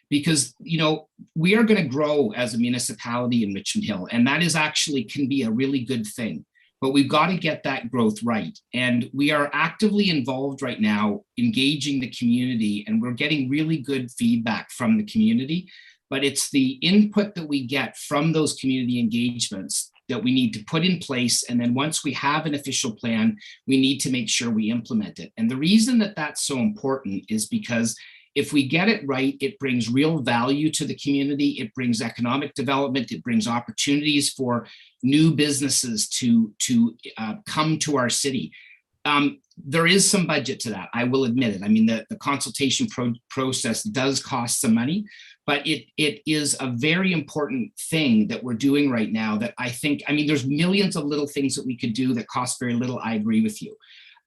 Because, you know, we are going to grow as a municipality in Richmond Hill, and that is actually can be a really good thing. But we've got to get that growth right. And we are actively involved right now, engaging the community, and we're getting really good feedback from the community. But it's the input that we get from those community engagements that we need to put in place. And then once we have an official plan, we need to make sure we implement it. And the reason that that's so important is because if we get it right, it brings real value to the community. It brings economic development. It brings opportunities for new businesses to come to our city. There is some budget to that, I will admit it. I mean, the consultation process does cost some money, but it is a very important thing that we're doing right now that I think, I mean, there's millions of little things that we could do that cost very little. I agree with you.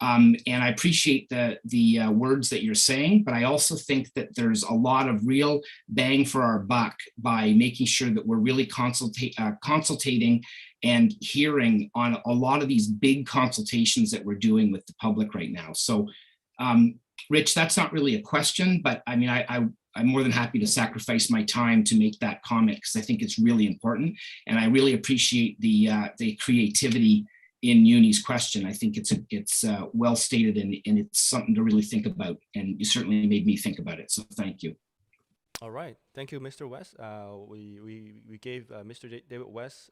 And I appreciate the words that you're saying, but I also think that there's a lot of real bang for our buck by making sure that we're really consultating and hearing on a lot of these big consultations that we're doing with the public right now. So, Rich, that's not really a question, but I mean, I'm more than happy to sacrifice my time to make that comment because I think it's really important, and I really appreciate the creativity in Uni's question. I think it's well stated, and it's something to really think about, and you certainly made me think about it. So thank you. All right. Thank you, Mr. West. We gave Mr. David West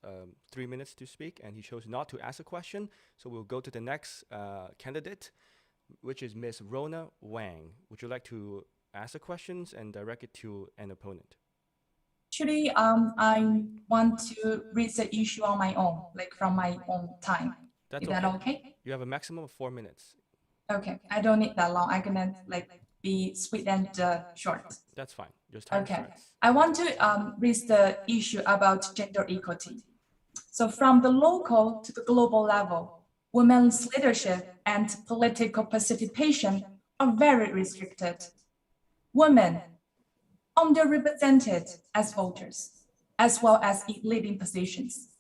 3 minutes to speak, and he chose not to ask a question. So we'll go to the next candidate, which is Ms. Rona Wang. Would you like to ask the questions and direct it to an opponent? Actually, I want to read the issue on my own, like from my own time. That's Is that okay? You have a maximum of 4 minutes. Okay, I don't need that long. I'm gonna like be sweet and short. That's fine. Just time Okay, starts. I want to raise the issue about gender equality. So from the local to the global level, women's leadership and political participation are very restricted. Women underrepresented as voters, as well as in leading positions.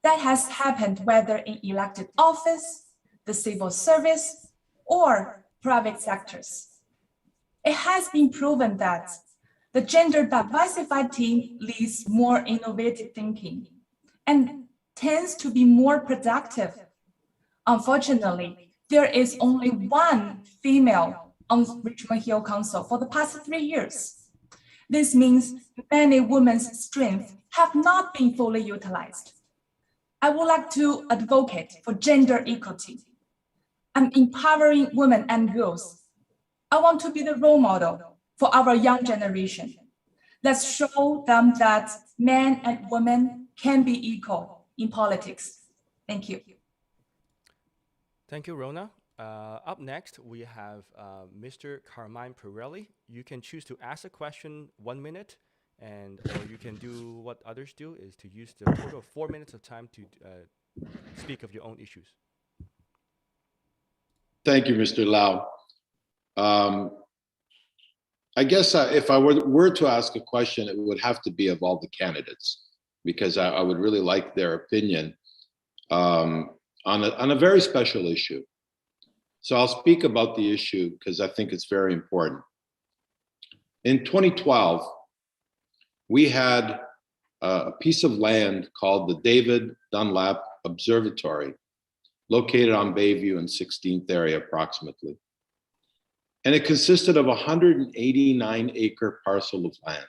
That has happened whether in elected office, the civil service, or private sectors. It has been proven that the gender diversified team leads more innovative thinking and tends to be more productive. Unfortunately, there is only one female on Richmond Hill Council for the past 3 years. This means many women's strengths have not been fully utilized. I would like to advocate for gender equality. I'm empowering women and girls. I want to be the role model for our young generation. Let's show them that men and women can be equal in politics. Thank you. Thank you, Rona. Up next, we have Mr. Carmine Pirelli. You can choose to ask a question 1 minute, or you can do what others do, is to use the total of 4 minutes of time to speak of your own issues. Thank you, Mr. Lau. I guess if I were to ask a question, it would have to be of all the candidates, because I would really like their opinion on a very special issue. So I'll speak about the issue because I think it's very important. In 2012, we had a piece of land called the David Dunlap Observatory, located on Bayview and 16th area approximately. And it consisted of a 189-acre parcel of land.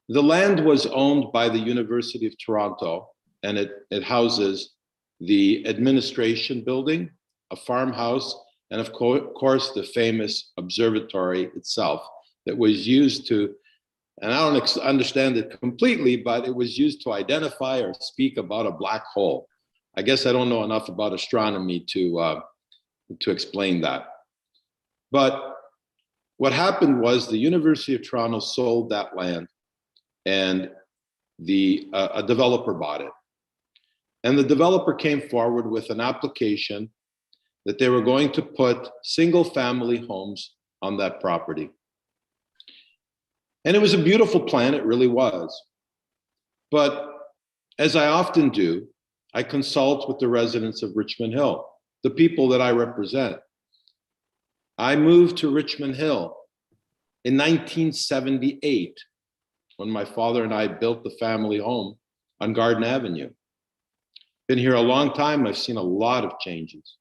The land was owned by the University of Toronto, and it houses the administration building, a farmhouse, and of course, the famous observatory itself that was used to, and I don't understand it completely, but it was used to identify or speak about a black hole. I guess I don't know enough about astronomy to explain that. But what happened was the University of Toronto sold that land, and a developer bought it. And the developer came forward with an application that they were going to put single-family homes on that property. And it was a beautiful plan, it really was. But as I often do, I consult with the residents of Richmond Hill, the people that I represent. I moved to Richmond Hill in 1978 when my father and I built the family home on Garden Avenue. Been here a long time. I've seen a lot of changes.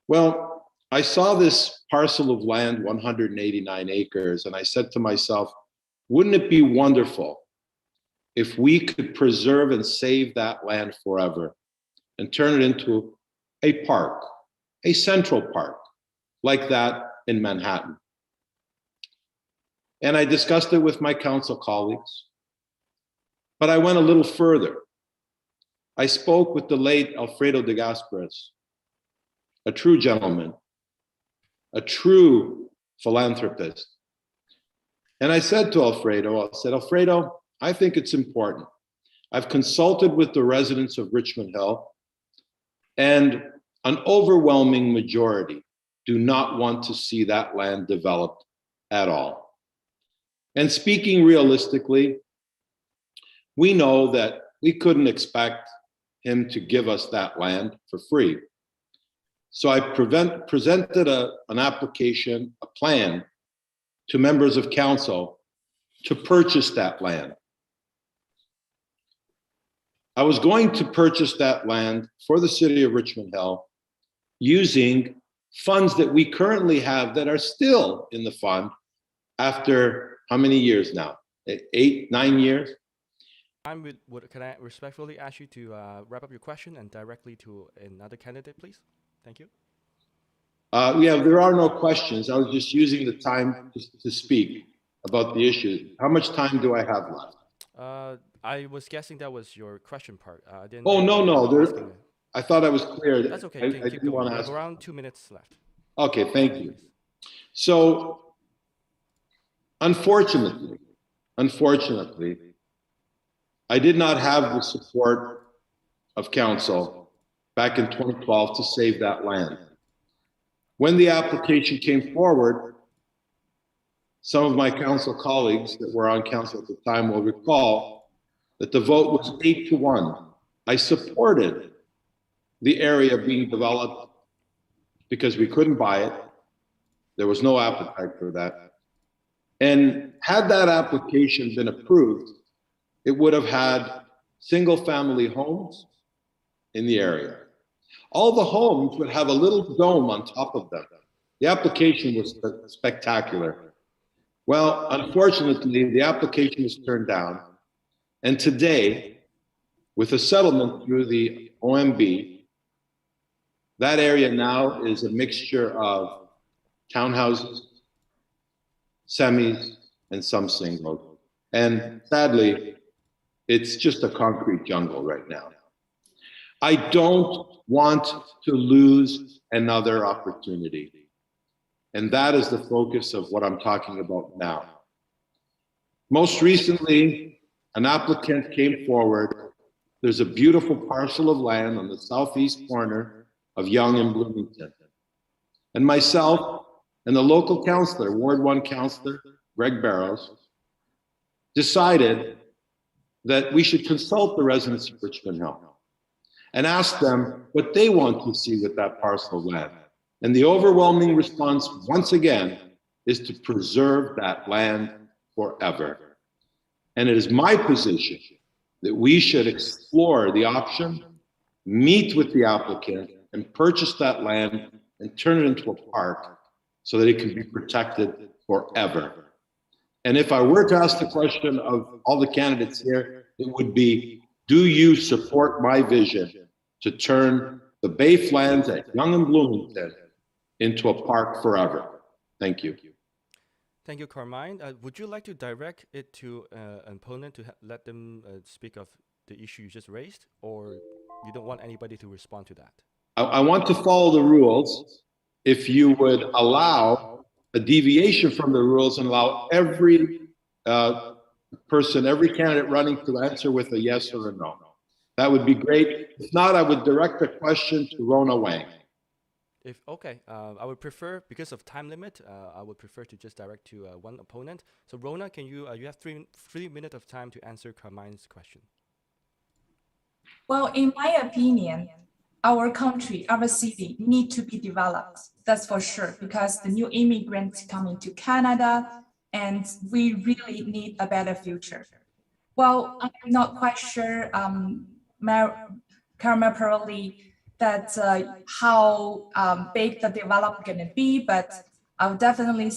Well, I saw this parcel of land, 189 acres, and I said to myself, wouldn't it be wonderful if we could preserve and save that land forever and turn it into a park, a central park, like that in Manhattan? And I discussed it with my council colleagues, but I went a little further. I spoke with the late Alfredo de Gasperis, a true gentleman, a true philanthropist. And I said to Alfredo, Alfredo, I think it's important. I've consulted with the residents of Richmond Hill, and an overwhelming majority do not want to see that land developed at all. And speaking realistically, we know that we couldn't expect him to give us that land for free. So I presented an application, a plan to members of council to purchase that land. I was going to purchase that land for the city of Richmond Hill using funds that we currently have that are still in the fund after how many years now? 8, 9 years? Can I respectfully ask you to wrap up your question and directly to another candidate, please? Thank you. Yeah, there are no questions. I was just using the time to speak about the issue. How much time do I have left? I was guessing that was your question part. I didn't Oh, no, no. I thought I was clear. That's okay. You can keep going. We have around 2 minutes left. Okay, thank you. So, unfortunately, I did not have the support of council back in 2012 to save that land. When the application came forward, some of my council colleagues that were on council at the time will recall that the vote was 8-1. I supported the area being developed because we couldn't buy it. There was no appetite for that. And had that application been approved, it would have had single-family homes in the area. All the homes would have a little dome on top of them. The application was spectacular. Well, unfortunately, the application was turned down. And today, with a settlement through the OMB, that area now is a mixture of townhouses, semis, and some singles. And sadly, it's just a concrete jungle right now. I don't want to lose another opportunity. And that is the focus of what I'm talking about now. Most recently, an applicant came forward. There's a beautiful parcel of land on the southeast corner of Yonge and Bloomington. And myself and the local councillor, Ward 1 councillor, Greg Barrows, decided that we should consult the residents of Richmond Hill and ask them what they want to see with that parcel of land. And the overwhelming response, once again, is to preserve that land forever. And it is my position that we should explore the option, meet with the applicant, and purchase that land and turn it into a park so that it can be protected forever. And if I were to ask the question of all the candidates here, it would be, do you support my vision to turn the Bay Lands at Yonge and Bloomington into a park forever? Thank you. Thank you, Carmine. Would you like to direct it to an opponent to let them speak of the issue you just raised, or you don't want anybody to respond to that? I want to follow the rules. If you would allow a deviation from the rules and allow every person, every candidate running to answer with a yes or a no, that would be great. If not, I would direct the question to Rona Wang. I would prefer, because of time limit, I would prefer to just direct to one opponent. So Rona, can you have three minutes of time to answer Carmine's question. Well, in my opinion, our country, our city need to be developed. That's for sure, because the new immigrants coming to Canada, and we really need a better future. Well, I'm not quite sure, Carmel Pirelli, that how big the development gonna be, but I'll definitely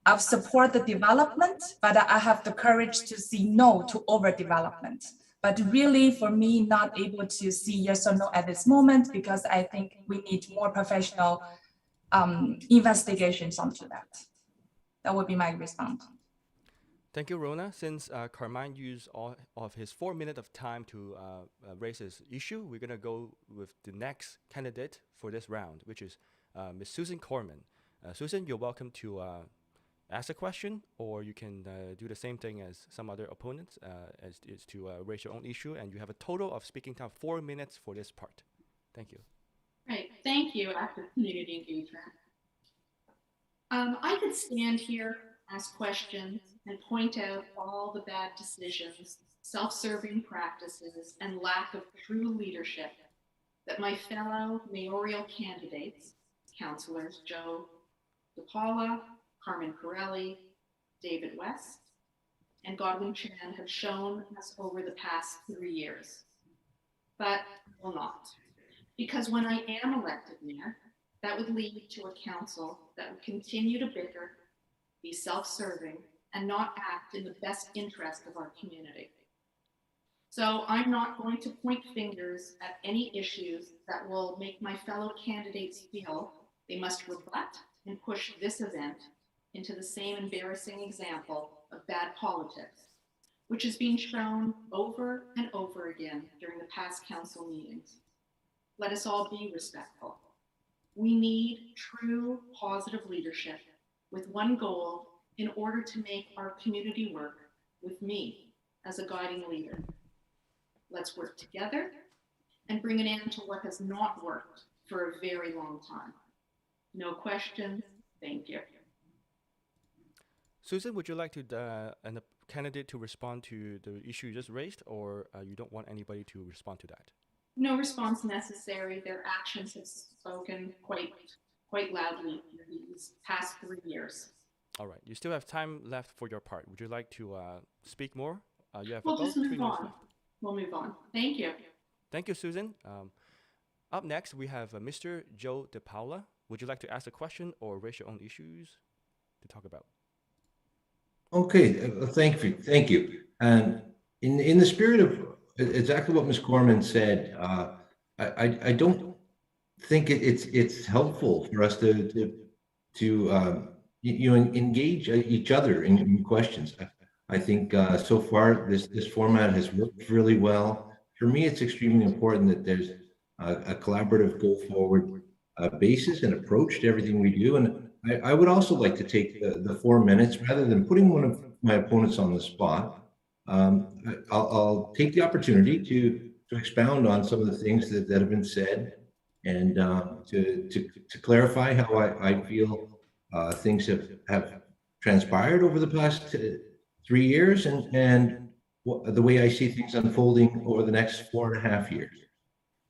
I'll support the development, but I have the courage to see no to overdevelopment. But really, for me, not able to see yes or no at this moment, because I think we need more professional investigations onto that. That would be my response. Thank you, Rona. Since Carmine used all of his 4 minutes of time to raise his issue, we're going to go with the next candidate for this round, which is Ms. Susan Corman. Susan, you're welcome to ask a question, or you can do the same thing as some other opponents, as is to raise your own issue, and you have a total of speaking time 4 minutes for this part. Thank you. Right. Thank you, Active Community Engagement. I could stand here, ask questions, and point out all the bad decisions, self-serving practices, and lack of true leadership that my fellow mayoral candidates, councillors Joe DePaula, Carmen Pirelli, David West, and Godwin Chan have shown us over the past 3 years, but will not. Because when I am elected mayor, that would lead to a council that would continue to bicker, be self-serving, and not act in the best interest of our community. So I'm not going to point fingers at any issues that will make my fellow candidates feel they must rebut and push this event into the same embarrassing example of bad politics, which has been shown over and over again during the past council meetings. Let us all be respectful. We need true positive leadership with one goal in order to make our community work with me as a guiding leader. Let's work together and bring an end to what has not worked for a very long time. No questions. Thank you. Susan, would you like to a candidate to respond to the issue you just raised, or you don't want anybody to respond to that? No response necessary. Their actions have spoken quite loudly in these past 3 years. All right. You still have time left for your part. Would you like to speak more? You have We'll about just 3 move minutes on. left. We'll move on. Thank you. Thank you, Susan. Up next, we have Mr. Joe DePaula. Would you like to ask a question or raise your own issues to talk about? Okay, thank you. And in the spirit of exactly what Ms. Gorman said, I don't think it's helpful for us to engage each other in questions. I think so far this format has worked really well. For me, it's extremely important that there's a collaborative go forward basis and approach to everything we do. And I would also like to take the 4 minutes, rather than putting one of my opponents on the spot. I'll take the opportunity to expound on some of the things that have been said, and to clarify how I feel things have transpired over the past 3 years, and the way I see things unfolding over the next 4.5 years.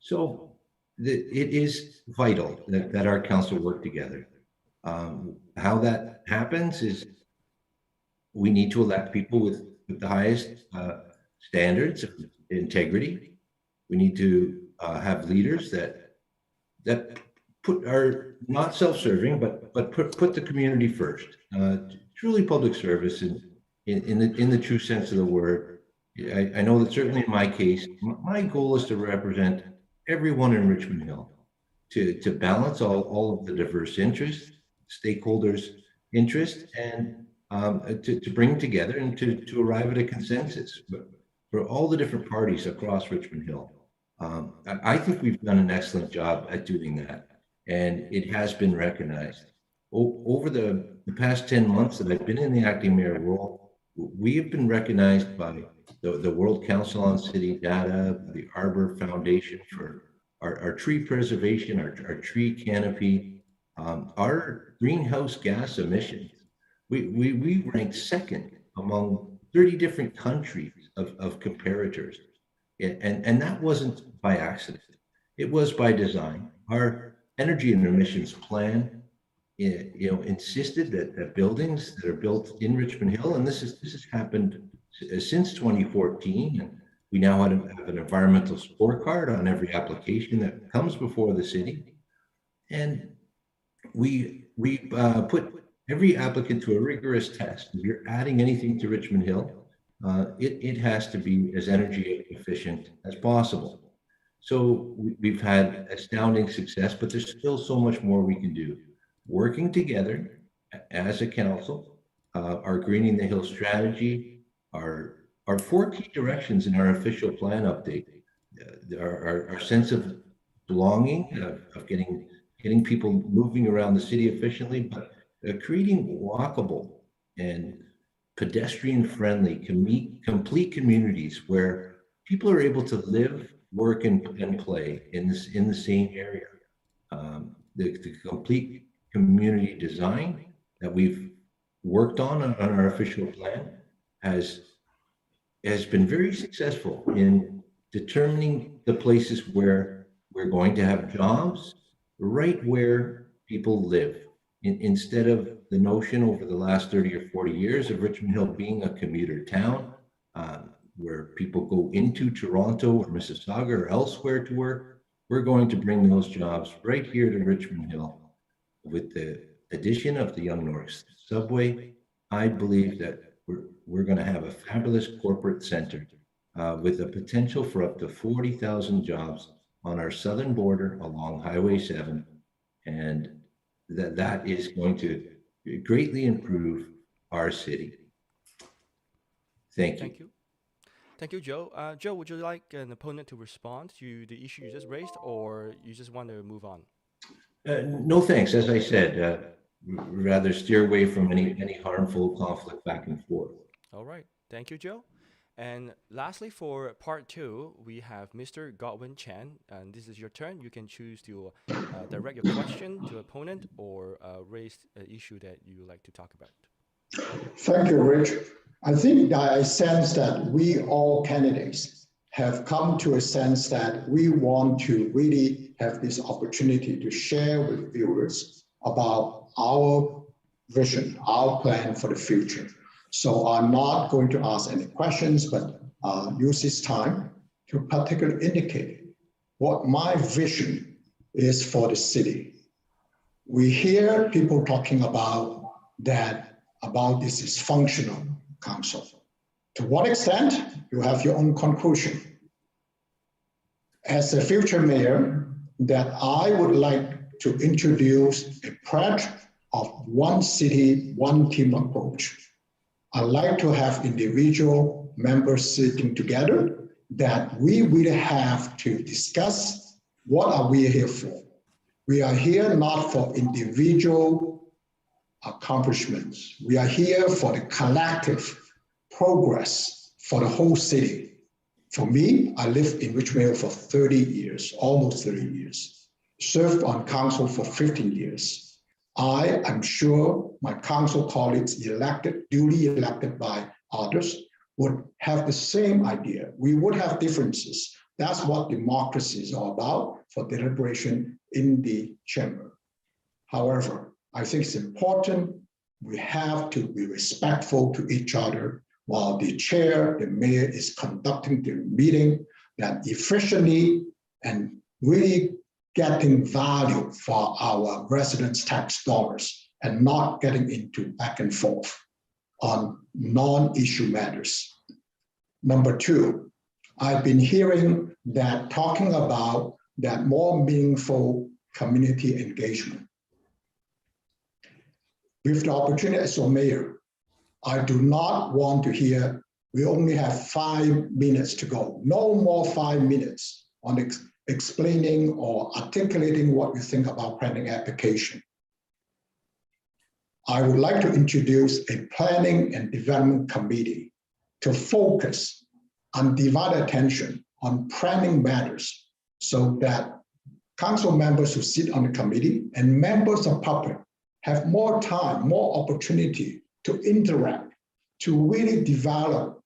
So it is vital that our council work together. How that happens is we need to elect people with the highest standards of integrity. We need to have leaders that are not self-serving, but put the community first. Truly public service in the true sense of the word. I know that certainly in my case, my goal is to represent everyone in Richmond Hill, to balance all of the diverse interests, stakeholders' interests, and to bring together and to arrive at a consensus for all the different parties across Richmond Hill. I think we've done an excellent job at doing that, and it has been recognized. Over the past 10 months that I've been in the acting mayor role, we have been recognized by the World Council on City Data, the Arbor Foundation for our tree preservation, our tree canopy, our greenhouse gas emissions. We ranked second among 30 different countries of comparators. And that wasn't by accident. It was by design. Our energy and emissions plan insisted that buildings that are built in Richmond Hill, and this has happened since 2014, and we now have an environmental scorecard on every application that comes before the city, and we put every applicant to a rigorous test. If you're adding anything to Richmond Hill, it has to be as energy efficient as possible. So we've had astounding success, but there's still so much more we can do. Working together as a council, our Greening the Hill strategy, our 4 key directions in our official plan update, our sense of belonging, of getting people moving around the city efficiently, but creating walkable and pedestrian-friendly, complete communities where people are able to live, work, and play in the same area. The complete community design that we've worked on our official plan has been very successful in determining the places where we're going to have jobs right where people live, instead of the notion over the last 30 or 40 years of Richmond Hill being a commuter town, where people go into Toronto or Mississauga or elsewhere to work. We're going to bring those jobs right here to Richmond Hill with the addition of the Young North subway, I believe that we're going to have a fabulous corporate center with the potential for up to 40,000 jobs on our southern border along Highway 7, and that is going to greatly improve our city. Thank you. Thank you. Thank you, Joe. Joe, would you like an opponent to respond to the issue you just raised, or you just want to move on? No, thanks. As I said, rather steer away from any harmful conflict back and forth. All right. Thank you, Joe. And lastly, for part 2, we have Mr. Godwin Chan, and this is your turn. You can choose to direct your question to opponent or raise an issue that you would like to talk about. Thank you, Rich. I think that I sense that we all candidates have come to a sense that we want to really have this opportunity to share with viewers about our vision, our plan for the future. So I'm not going to ask any questions, but use this time to particularly indicate what my vision is for the city. We hear people talking about this dysfunctional council. To what extent? You have your own conclusion. As a future mayor, that I would like to introduce a pledge of one city, one team approach. I like to have individual members sitting together that we will have to discuss what are we here for. We are here not for individual accomplishments. We are here for the collective progress for the whole city. For me, I lived in Richmond for 30 years, almost 30 years, served on council for 15 years. I am sure my council colleagues duly elected by others, would have the same idea. We would have differences. That's what democracy is all about, for deliberation in the chamber. However, I think it's important we have to be respectful to each other while the chair, the mayor, is conducting the meeting, that efficiently and really getting value for our residents' tax dollars and not getting into back and forth on non-issue matters. Number 2, I've been hearing that talking about that more meaningful community engagement. With the opportunity as a mayor, I do not want to hear, we only have 5 minutes to go. No more 5 minutes on explaining or articulating what you think about planning application. I would like to introduce a planning and development committee to focus undivided attention on planning matters so that council members who sit on the committee and members of public have more time, more opportunity to interact, to really develop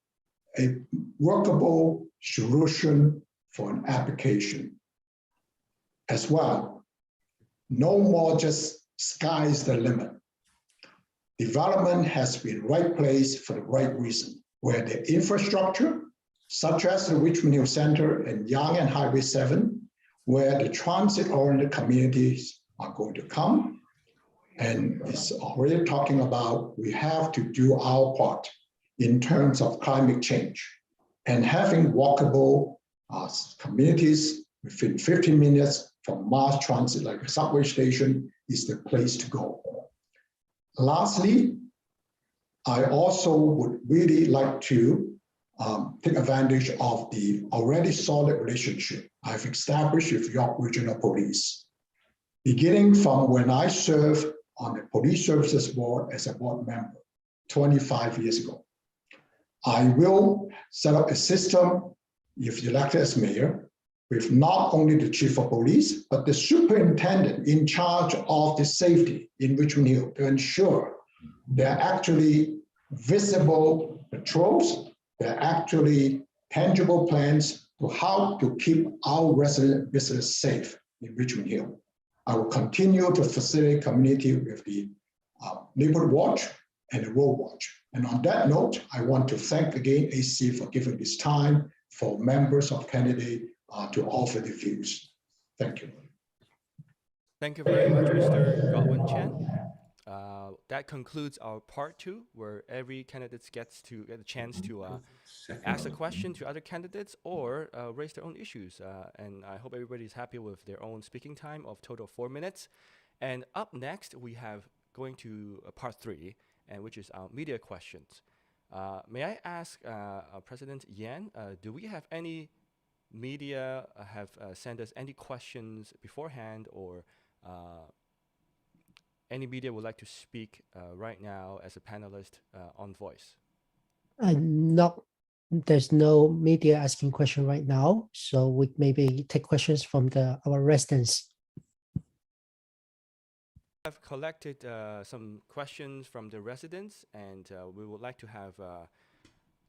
a workable solution for an application. As well, no more just sky's the limit. Development has been right place for the right reason, where the infrastructure, such as the Richmond Hill Center and Yonge and Highway 7, where the transit-oriented communities are going to come, and it's already talking about we have to do our part in terms of climate change and having walkable communities within 15 minutes from mass transit like a subway station is the place to go. Lastly, I also would really like to take advantage of the already solid relationship I've established with York Regional Police. Beginning from when I served on the Police Services Board as a board member 25 years ago. I will set up a system, if elected as mayor, with not only the chief of police, but the superintendent in charge of the safety in Richmond Hill to ensure there are actually visible patrols, there are actually tangible plans to how to keep our resident visitors safe in Richmond Hill. I will continue to facilitate community with the neighborhood watch and the road watch. And on that note, I want to thank again A.C.E. for giving this time for members of candidate to offer the views. Thank you. Thank you very much, Mr. Godwin Chan. that concludes our part 2, where every candidate gets to get a chance to ask a question to other candidates or raise their own issues. And I hope everybody's happy with their own speaking time of total 4 minutes. And up next, we have going to part 3, and which is our media questions. May I ask President Yan, do we have any media have sent us any questions beforehand, or any media would like to speak right now as a panelist on Voice? There's no media asking question right now, so we maybe take questions from our residents. I've collected some questions from the residents, and we would like to have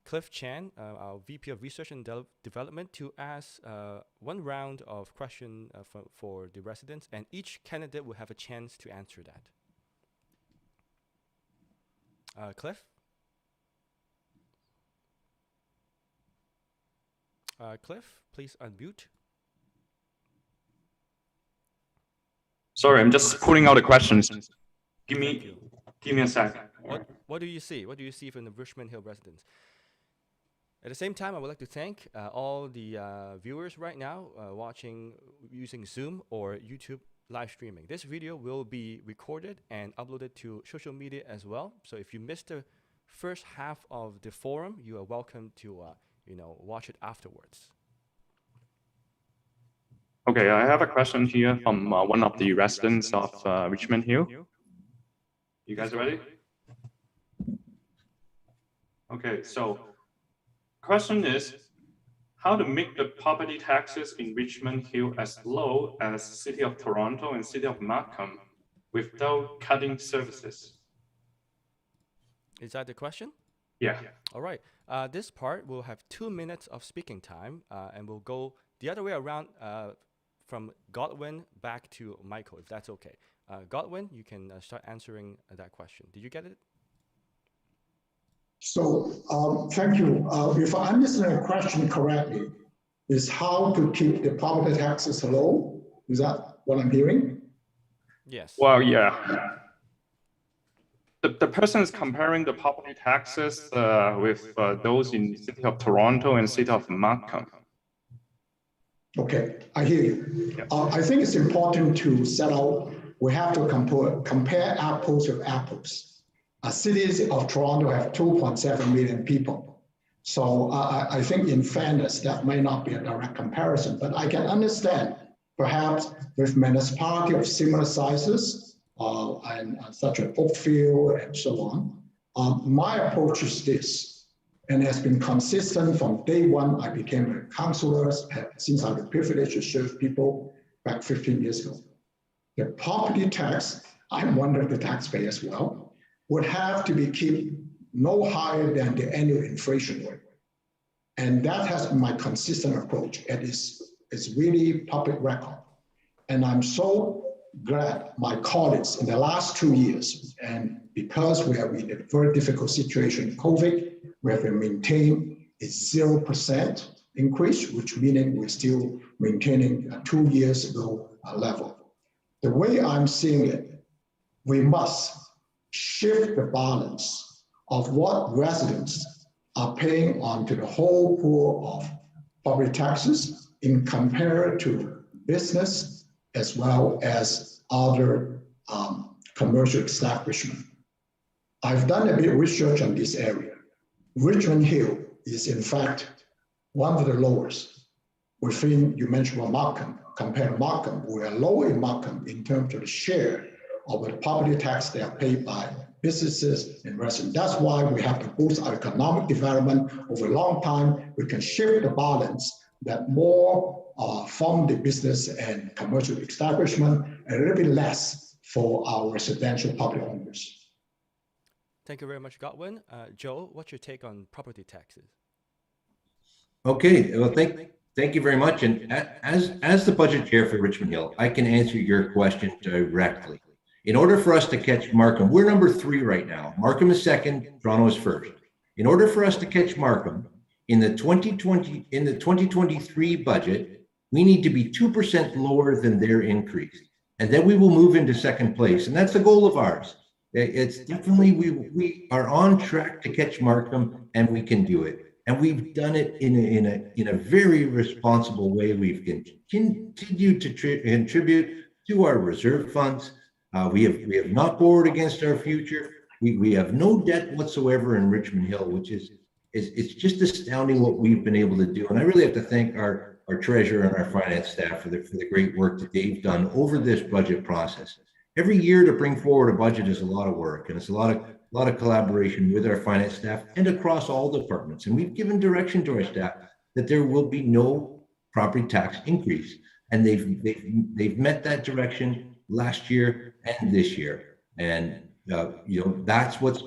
Cliff Chan, our VP of Research and Development, to ask one round of questions for the residents, and each candidate will have a chance to answer that. Cliff? Cliff, please unmute. Sorry, I'm just pulling out the questions. Give me a sec. What do you see? What do you see from the Richmond Hill residents? At the same time, I would like to thank all the viewers right now watching using Zoom or YouTube live streaming. This video will be recorded and uploaded to social media as well. So if you missed the first half of the forum, you are welcome to watch it afterwards. Okay, I have a question here from one of the residents of Richmond Hill. You guys ready? Okay, so question is, how to make the property taxes in Richmond Hill as low as City of Toronto and City of Markham without cutting services? Is that the question? Yeah. All right. This part will have 2 minutes of speaking time, and we'll go the other way around from Godwin back to Michael, if that's okay. Godwin, you can start answering that question. Did you get it? So thank you. If I understand the question correctly, is how to keep the property taxes low? Is that what I'm hearing? Yes. Well, yeah. The person is comparing the property taxes with those in City of Toronto and City of Markham. Okay, I hear you. Yeah. I think it's important to set out, we have to compare apples with apples. Cities of Toronto have 2.7 million people. So I think in fairness, that may not be a direct comparison, but I can understand perhaps with municipality of similar sizes and such as Oakville and so on. My approach is this, and has been consistent from day one. I became a councillor since I had the privilege to serve people back 15 years ago. The property tax, I'm one of the taxpayers as well, would have to be kept no higher than the annual inflation rate. And that has been my consistent approach. It is really public record. And I'm so glad my colleagues in the last 2 years, and because we are in a very difficult situation in COVID, we have maintained a 0% increase, which meaning we're still maintaining a 2 years ago level. The way I'm seeing it, we must shift the balance of what residents are paying onto the whole pool of property taxes in compared to business as well as other commercial establishment. I've done a bit of research on this area. Richmond Hill is in fact one of the lowest within, you mentioned Markham, compare Markham, we are low in Markham in terms of the share of the property tax they are paid by businesses and residents. That's why we have to boost our economic development over a long time. We can shift the balance that more from the business and commercial establishment, a little bit less for our residential property owners. Thank you very much, Godwin. Joe, what's your take on property taxes? Okay, well, thank you very much. And as the budget chair for Richmond Hill, I can answer your question directly. In order for us to catch Markham, we're number 3 right now. Markham is second, Toronto is first. In order for us to catch Markham in the 2023 budget, we need to be 2% lower than their increase. And then we will move into second place. And that's the goal of ours. It's definitely, we are on track to catch Markham, and we can do it. And we've done it in a very responsible way. We've continued to contribute to our reserve funds. We have not borrowed against our future. We have no debt whatsoever in Richmond Hill, which is it's just astounding what we've been able to do. And I really have to thank our treasurer and our finance staff for the great work that they've done over this budget process. Every year to bring forward a budget is a lot of work, and it's a lot of collaboration with our finance staff and across all departments. And we've given direction to our staff that there will be no property tax increase, and they've met that direction last year and this year. And you know, that's what's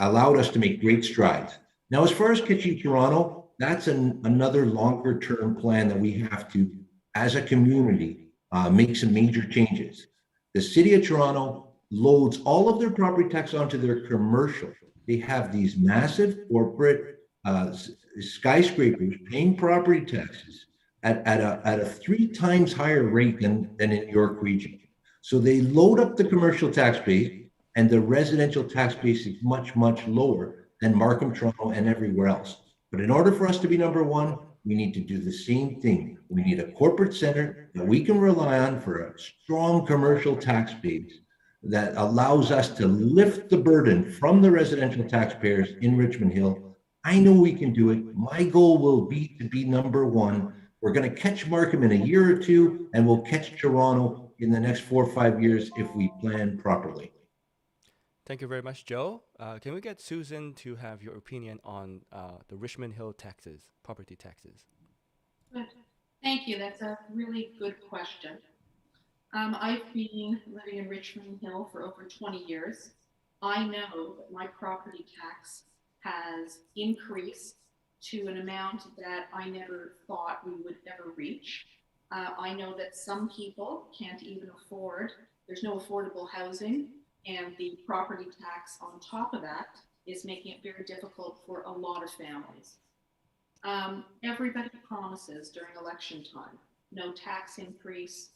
allowed us to make great strides. Now, as far as Kitchen Toronto, that's another longer term plan that we have to, as a community, make some major changes. The City of Toronto loads all of their property tax onto their commercial. They have these massive corporate skyscrapers paying property taxes at a 3 times higher rate than in York Region. So they load up the commercial tax base, and the residential tax base is much, much lower than Markham, Toronto, and everywhere else. But in order for us to be number one, we need to do the same thing. We need a corporate center that we can rely on for a strong commercial tax base that allows us to lift the burden from the residential taxpayers in Richmond Hill. I know we can do it. My goal will be to be number one. We're going to catch Markham in a year or two, and we'll catch Toronto in the next 4 or 5 years if we plan properly. Thank you very much, Joe. Can we get Susan to have your opinion on the Richmond Hill taxes, property taxes? Good. Thank you. That's a really good question. I've been living in Richmond Hill for over 20 years. I know that my property tax has increased to an amount that I never thought we would ever reach. I know that some people can't even afford, there's no affordable housing, and the property tax on top of that is making it very difficult for a lot of families. Everybody promises during election time, no tax increase,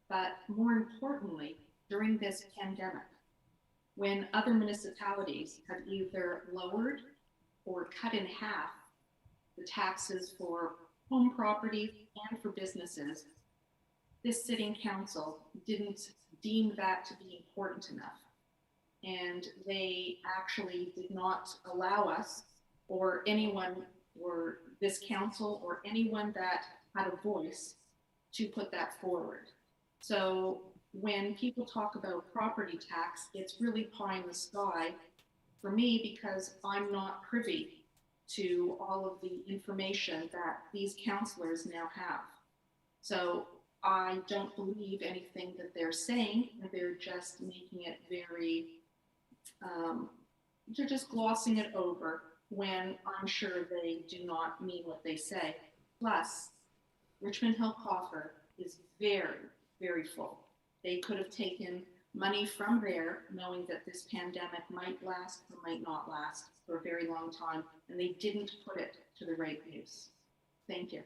but more importantly, during this pandemic, when other municipalities have either lowered or cut in half the taxes for home property and for businesses, this sitting council didn't deem that to be important enough. And they actually did not allow us or anyone or this council or anyone that had a voice to put that forward. So when people talk about property tax, it's really pie in the sky for me because I'm not privy to all of the information that these councillors now have. So I don't believe anything that they're saying. They're just making it very, they're just glossing it over when I'm sure they do not mean what they say. Plus, Richmond Hill coffer is very, very full. They could have taken money from there knowing that this pandemic might last or might not last for a very long time, and they didn't put it to the right use. Thank you.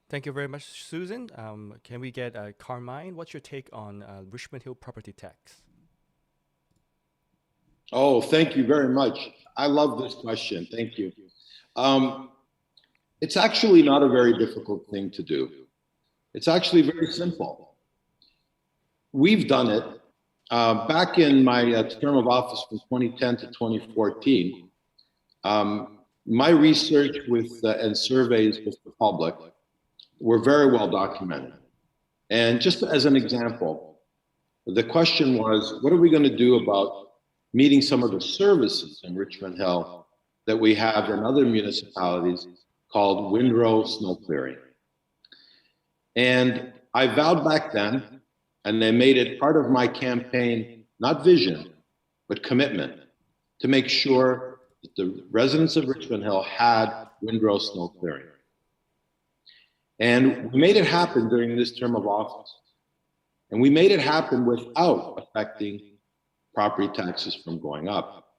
Thank you very much, Susan. Can we get Carmine? What's your take on Richmond Hill property tax? Oh, thank you very much. I love this question. Thank you. It's actually not a very difficult thing to do. It's actually very simple. We've done it. Back in my term of office from 2010 to 2014, my research with and surveys with the public were very well documented. And just as an example, the question was, what are we going to do about meeting some of the services in Richmond Hill that we have in other municipalities called windrow snow clearing? And I vowed back then, and I made it part of my campaign, not vision, but commitment, to make sure that the residents of Richmond Hill had windrow snow clearing. And we made it happen during this term of office. And we made it happen without affecting property taxes from going up.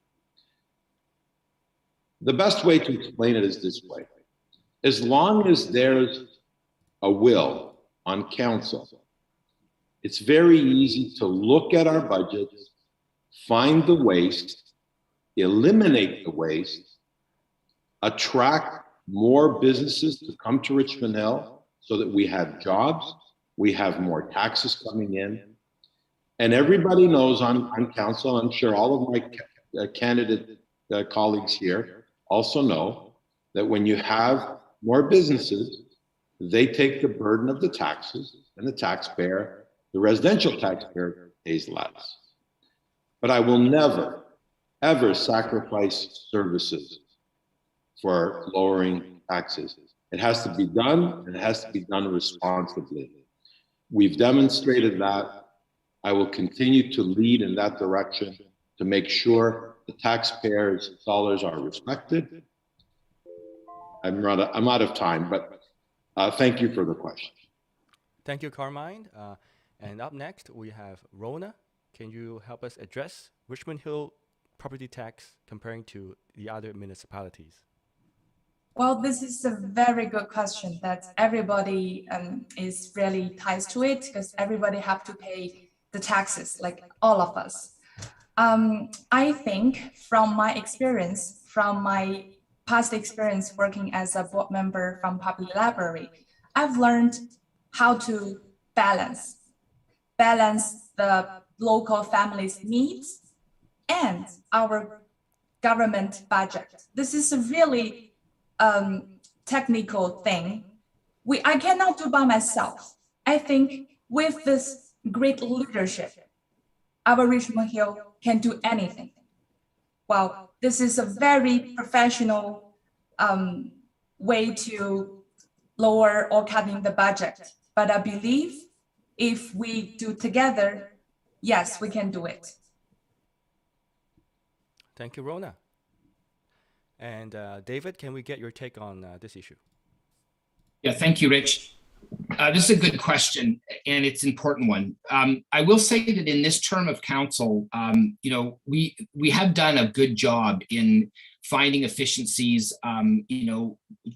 The best way to explain it is this way. As long as there's a will on council, it's very easy to look at our budgets find the waste, eliminate the waste, attract more businesses to come to Richmond Hill so that we have jobs, we have more taxes coming in. And everybody knows on council, I'm sure all of my candidate colleagues here also know that when you have more businesses, they take the burden of the taxes, and the residential taxpayer pays less. But I will never, ever sacrifice services for lowering taxes. It has to be done, and it has to be done responsibly. We've demonstrated that. I will continue to lead in that direction to make sure the taxpayers' dollars are respected. I'm out of time, but thank you for the question. Thank you, Carmine. And up next, we have Rona. Can you help us address Richmond Hill property tax comparing to the other municipalities? Well, this is a very good question that everybody is really ties to it, because everybody have to pay the taxes, like all of us. I think from my experience, from my past experience working as a board member from public library, I've learned how to balance the local families' needs and our government budget. This is a really technical thing. I cannot do by myself. I think with this great leadership, our Richmond Hill can do anything. Well, this is a very professional way to lower or cutting the budget. But I believe if we do together, yes, we can do it. Thank you, Rona. And David, can we get your take on this issue? Yeah, thank you, Rich. This is a good question, and it's an important one. I will say that in this term of council, we have done a good job in finding efficiencies,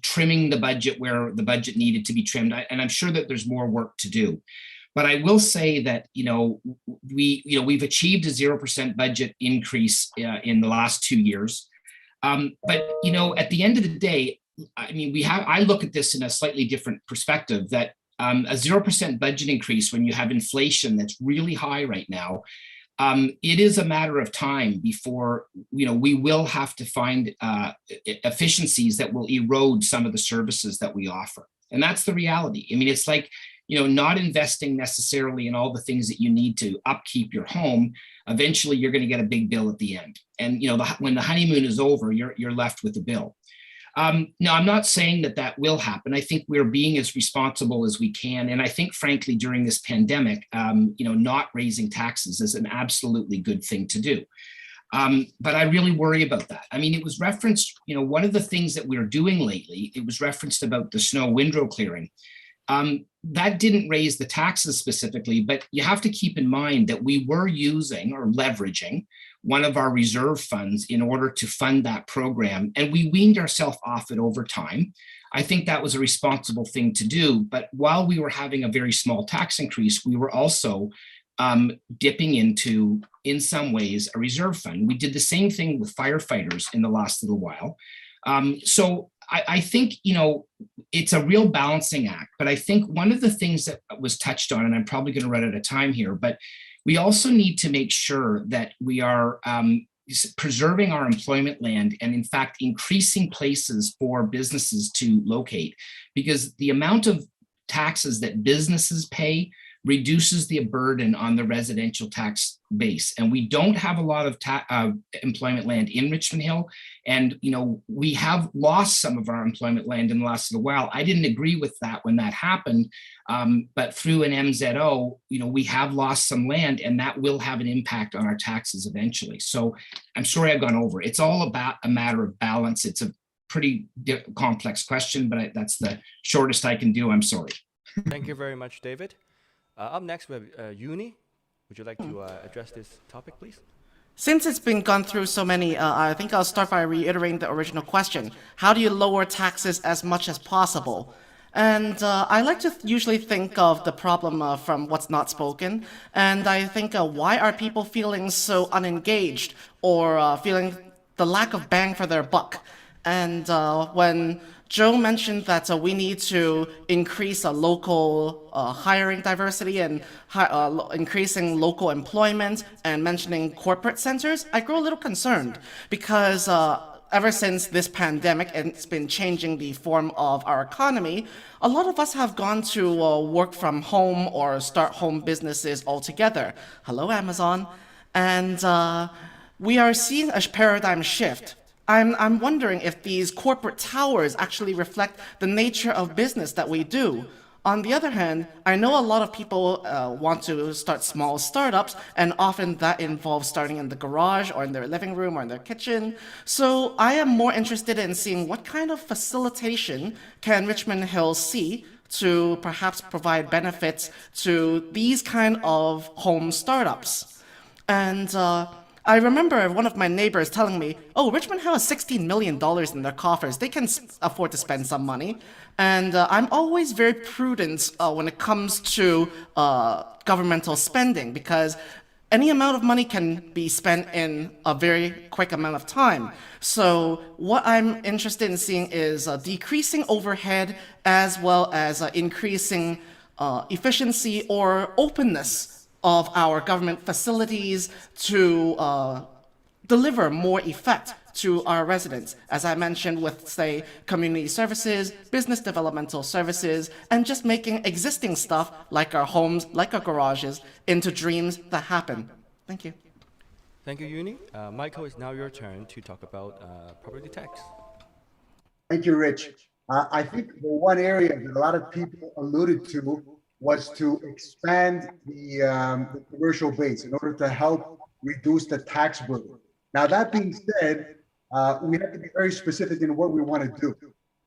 trimming the budget where the budget needed to be trimmed, and I'm sure that there's more work to do. But I will say that we've achieved a 0% budget increase in the last 2 years. But at the end of the day, I look at this in a slightly different perspective, that a 0% budget increase when you have inflation that's really high right now, it is a matter of time before we will have to find efficiencies that will erode some of the services that we offer. And that's the reality. It's like not investing necessarily in all the things that you need to upkeep your home. Eventually you're going to get a big bill at the end. And when the honeymoon is over, you're left with a bill. Now, I'm not saying that will happen. I think we're being as responsible as we can. And I think, frankly, during this pandemic, not raising taxes is an absolutely good thing to do. But I really worry about that. It was referenced, one of the things that we're doing lately, it was referenced about the snow windrow clearing. That didn't raise the taxes specifically, but you have to keep in mind that we were using or leveraging one of our reserve funds in order to fund that program, and we weaned ourselves off it over time. I think that was a responsible thing to do, but while we were having a very small tax increase, we were also dipping into, in some ways, a reserve fund. We did the same thing with firefighters in the last little while. So I think, it's a real balancing act, but I think one of the things that was touched on, and I'm probably going to run out of time here, but we also need to make sure that we are preserving our employment land and, in fact, increasing places for businesses to locate, because the amount of taxes that businesses pay reduces the burden on the residential tax base. And we don't have a lot of employment land in Richmond Hill. And, we have lost some of our employment land in the last little while. I didn't agree with that when that happened. But through an MZO, we have lost some land, and that will have an impact on our taxes eventually. So I'm sorry I've gone over. It's all about a matter of balance. It's a pretty complex question, but that's the shortest I can do. I'm sorry. Thank you very much, David. Up next, we have Uni. Would you like to address this topic, please? Since it's been gone through so many, I think I'll start by reiterating the original question. How do you lower taxes as much as possible? And I like to usually think of the problem from what's not spoken. And I think, why are people feeling so unengaged or feeling the lack of bang for their buck? And when Joe mentioned that we need to increase local hiring diversity and increasing local employment and mentioning corporate centers, I grew a little concerned because ever since this pandemic, and it's been changing the form of our economy, a lot of us have gone to work from home or start home businesses altogether. Hello, Amazon. And we are seeing a paradigm shift. I'm wondering if these corporate towers actually reflect the nature of business that we do. On the other hand, I know a lot of people want to start small startups, and often that involves starting in the garage or in their living room or in their kitchen. So I am more interested in seeing what kind of facilitation can Richmond Hill see to perhaps provide benefits to these kind of home startups. And I remember one of my neighbors telling me, oh, Richmond Hill has $16 million in their coffers. They can afford to spend some money. And I'm always very prudent when it comes to governmental spending, because any amount of money can be spent in a very quick amount of time. So what I'm interested in seeing is decreasing overhead as well as increasing efficiency or openness of our government facilities to deliver more effect to our residents, as I mentioned, with, say, community services, business developmental services, and just making existing stuff like our homes, like our garages, into dreams that happen. Thank you. Thank you, Uni. Michael, it's now your turn to talk about property tax. Thank you, Rich. I think the one area that a lot of people alluded to was to expand the commercial base in order to help reduce the tax burden. Now, that being said, we have to be very specific in what we want to do.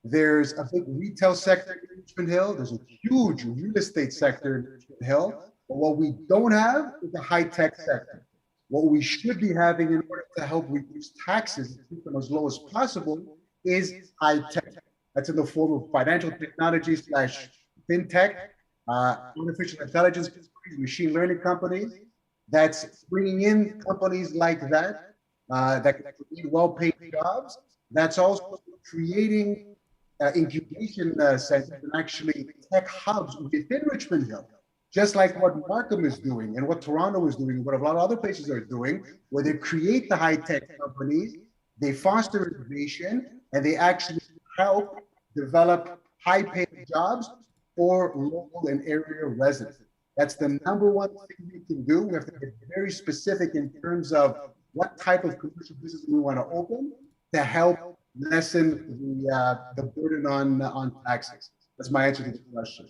There's a big retail sector in Richmond Hill. There's a huge real estate sector in Richmond Hill. But what we don't have is a high-tech sector. What we should be having in order to help reduce taxes and keep them as low as possible is high-tech. That's in the form of financial technology / fintech, artificial intelligence companies, machine learning companies. That's bringing in companies like that that can create well-paid jobs. That's also creating incubation centers and actually tech hubs within Richmond Hill, just like what Markham is doing and what Toronto is doing, and what a lot of other places are doing, where they create the high-tech companies, they foster innovation, and they actually help develop high-paid jobs for local and area residents. That's the number one thing we can do. We have to get very specific in terms of what type of commercial business we want to open to help lessen the burden on taxes. That's my answer to the question.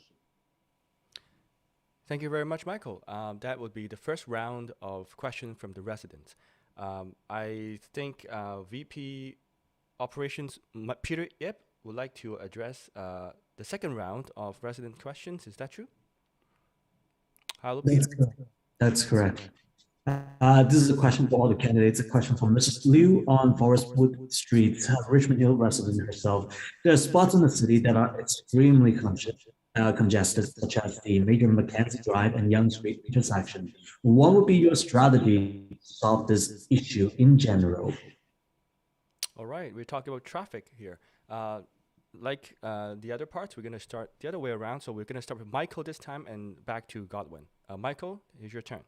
Thank you very much, Michael. That would be the first round of questions from the residents. I think VP Operations Peter Ip would like to address the second round of resident questions. Is that true? Hello, Peter. That's correct. This is a question for all the candidates. A question from Mrs. Liu on Forestwood Street, Richmond Hill resident herself. There are spots in the city that are extremely congested, such as the Major Mackenzie Drive and Yonge Street intersection. What would be your strategy to solve this issue in general? All right, we're talking about traffic here. Like the other parts, we're going to start the other way around. So we're going to start with Michael this time and back to Godwin. Michael, here's your turn.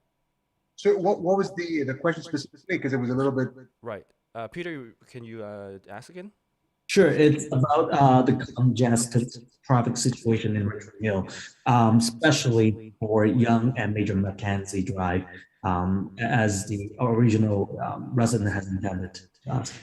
So what was the question specifically? Because it was a little bit... Right. Peter, can you ask again? Sure. It's about the congested traffic situation in Richmond Hill, especially for Yonge and Major Mackenzie Drive, as the original resident has intended to ask.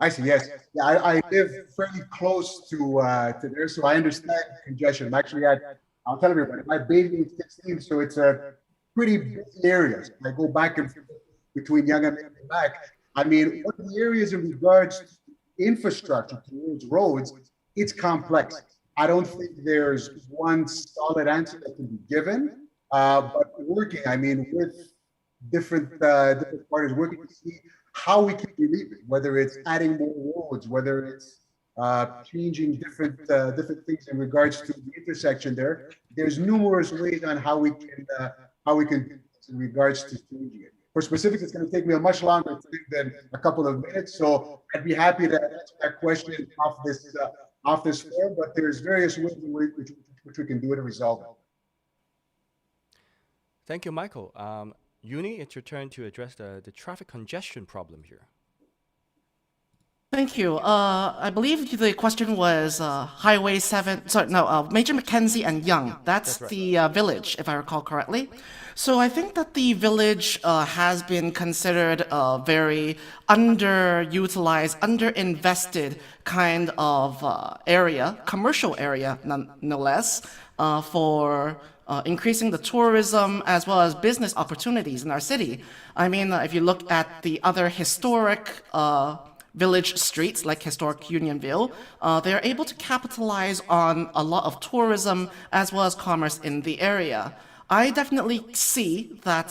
I see. Yes. Yeah, I live fairly close to there, so I understand congestion. I'm actually I'll tell everybody, my baby is 16, so it's a pretty busy area. So I go back and forth between Yonge and back. I mean, what the areas in regards to infrastructure, towards roads, it's complex. I don't think there's one solid answer that can be given, but working, I mean, with different parties, working to see how we can relieve it, whether it's adding more roads, whether it's changing different things in regards to the intersection there. There's numerous ways on how we can in regards to changing it. For specifics, it's going to take me a much longer time than a couple of minutes, so I'd be happy to answer that question off this floor. But there's various ways in which we can do it and resolve it. Thank you, Michael. Uni, it's your turn to address the traffic congestion problem here. Thank you. I believe the question was Highway 7, sorry, no, Major Mackenzie and Yonge. That's right. The village, if I recall correctly. So I think that the village has been considered a very underutilized, underinvested kind of area, commercial area, no less, for increasing the tourism as well as business opportunities in our city. I mean, if you look at the other historic village streets like historic Unionville, they're able to capitalize on a lot of tourism as well as commerce in the area. I definitely see that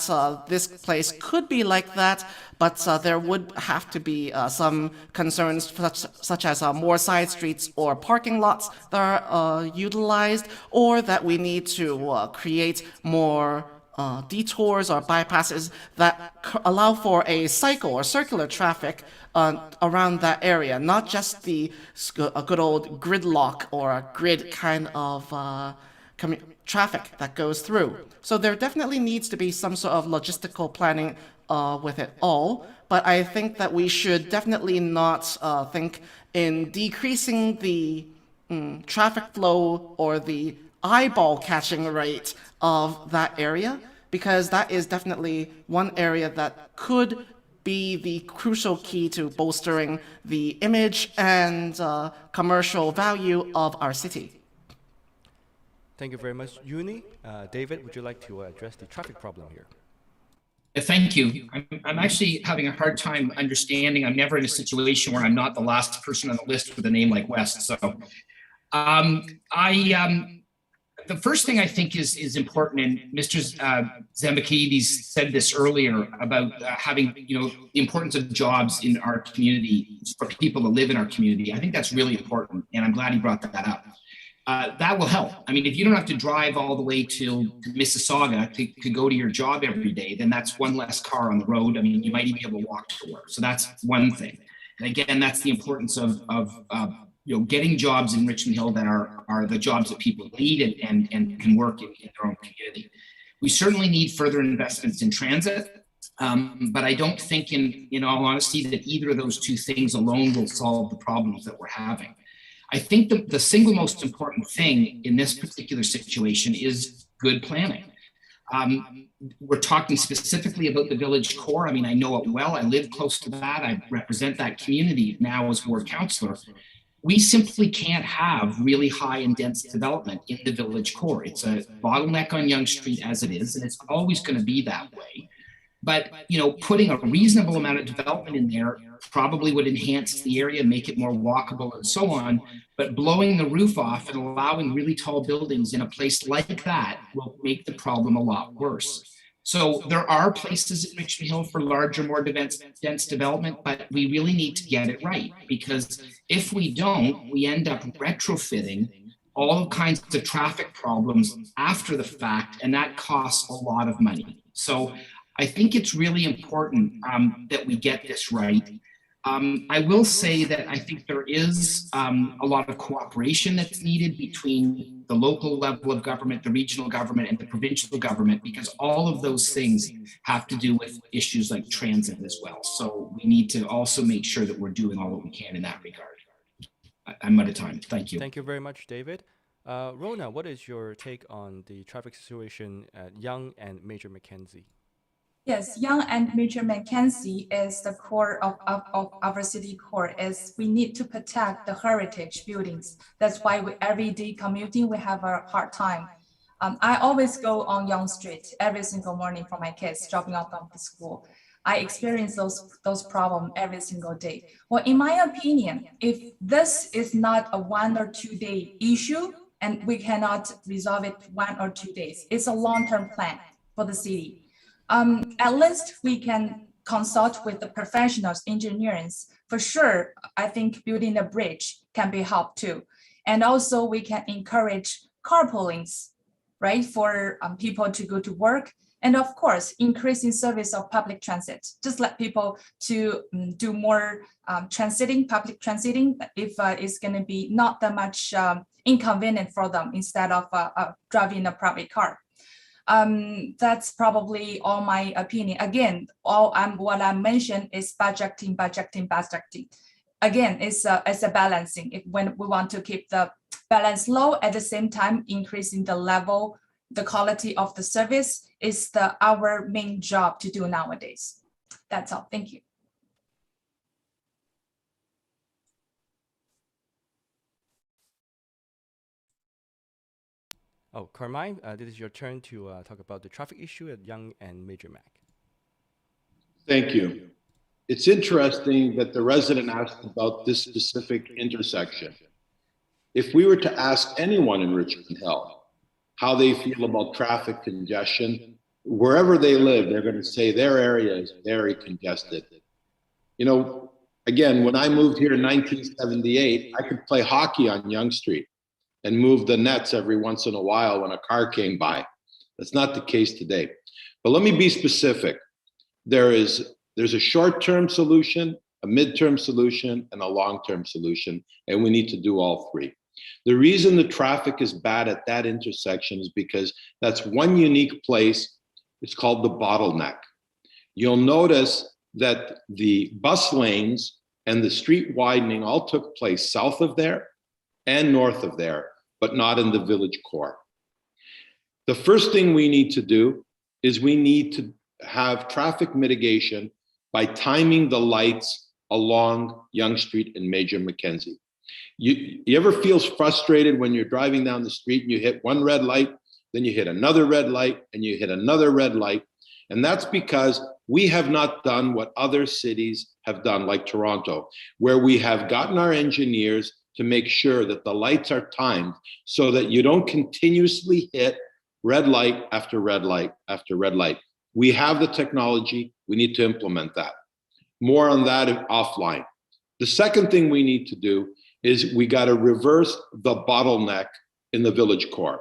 this place could be like that, but there would have to be some concerns such as more side streets or parking lots that are utilized, or that we need to create more detours or bypasses that allow for a cycle or circular traffic around that area, not just a good old gridlock or a grid kind of traffic that goes through. So there definitely needs to be some sort of logistical planning with it all, but I think that we should definitely not think in decreasing the traffic flow or the eyeball catching rate of that area, because that is definitely one area that could be the crucial key to bolstering the image and commercial value of our city. Thank you very much, Uni. David, would you like to address the traffic problem here? Thank you. I'm actually having a hard time understanding. I'm never in a situation where I'm not the last person on the list with a name like West. So the first thing I think is important, and Mr. Zambakidis said this earlier about having, the importance of jobs in our community for people to live in our community. I think that's really important, and I'm glad he brought that up. That will help. I mean, if you don't have to drive all the way to Mississauga to go to your job every day, then that's one less car on the road. I mean, you might even be able to walk to work. So that's one thing. And again, that's the importance of getting jobs in Richmond Hill that are the jobs that people need and can work in their own community. We certainly need further investments in transit, but I don't think, in all honesty, that either of those two things alone will solve the problems that we're having. I think the single most important thing in this particular situation is good planning. We're talking specifically about the village core. I mean, I know it well. I live close to that. I represent that community now as ward councillor. We simply can't have really high and dense development in the village core. It's a bottleneck on Yonge Street as it is, and it's always going to be that way. But, putting a reasonable amount of development in there probably would enhance the area, make it more walkable and so on. But blowing the roof off and allowing really tall buildings in a place like that will make the problem a lot worse. So there are places in Richmond Hill for larger, more dense development, but we really need to get it right, because if we don't, we end up retrofitting all kinds of traffic problems after the fact, and that costs a lot of money. So I think it's really important that we get this right. I will say that I think there is a lot of cooperation that's needed between the local level of government, the regional government, and the provincial government, because all of those things have to do with issues like transit as well. So we need to also make sure that we're doing all that we can in that regard. I'm out of time. Thank you. Thank you very much, David. Rona, what is your take on the traffic situation at Yonge and Major Mackenzie? Yes, Yonge and Major Mackenzie is the core of our city core. Is we need to protect the heritage buildings. That's why every day commuting, we have a hard time. I always go on Yonge Street every single morning for my kids dropping off from the school. I experience those problems every single day. Well, in my opinion, if this is not a 1 or 2 day issue and we cannot resolve it 1 or 2 days, it's a long-term plan for the city. At least we can consult with the professionals, engineers. For sure, I think building a bridge can be helped too. And also we can encourage carpoolings, right, for people to go to work. And of course, increasing service of public transit. Just let people to do more public transiting if it's going to be not that much inconvenient for them instead of driving a private car. That's probably all my opinion. Again, what I mentioned is budgeting. Again, it's a balancing. When we want to keep the balance low, at the same time increasing the level, the quality of the service is our main job to do nowadays. That's all. Thank you. Oh, Carmine, this is your turn to talk about the traffic issue at Yonge and Major Mac. Thank you. It's interesting that the resident asked about this specific intersection. If we were to ask anyone in Richmond Hill how they feel about traffic congestion, wherever they live, they're going to say their area is very congested. You know, again, when I moved here in 1978, I could play hockey on Yonge Street and move the nets every once in a while when a car came by. That's not the case today. But let me be specific. There's a short-term solution, a mid-term solution, and a long-term solution, and we need to do all three. The reason the traffic is bad at that intersection is because that's one unique place. It's called the bottleneck. You'll notice that the bus lanes and the street widening all took place south of there and north of there, but not in the village core. The first thing we need to do is we need to have traffic mitigation by timing the lights along Yonge Street and Major Mackenzie. You ever feel frustrated when you're driving down the street and you hit one red light, then you hit another red light, and you hit another red light? And that's because we have not done what other cities have done, like Toronto, where we have gotten our engineers to make sure that the lights are timed so that you don't continuously hit red light after red light after red light. We have the technology, we need to implement that. More on that offline. The second thing we need to do is we got to reverse the bottleneck in the village core.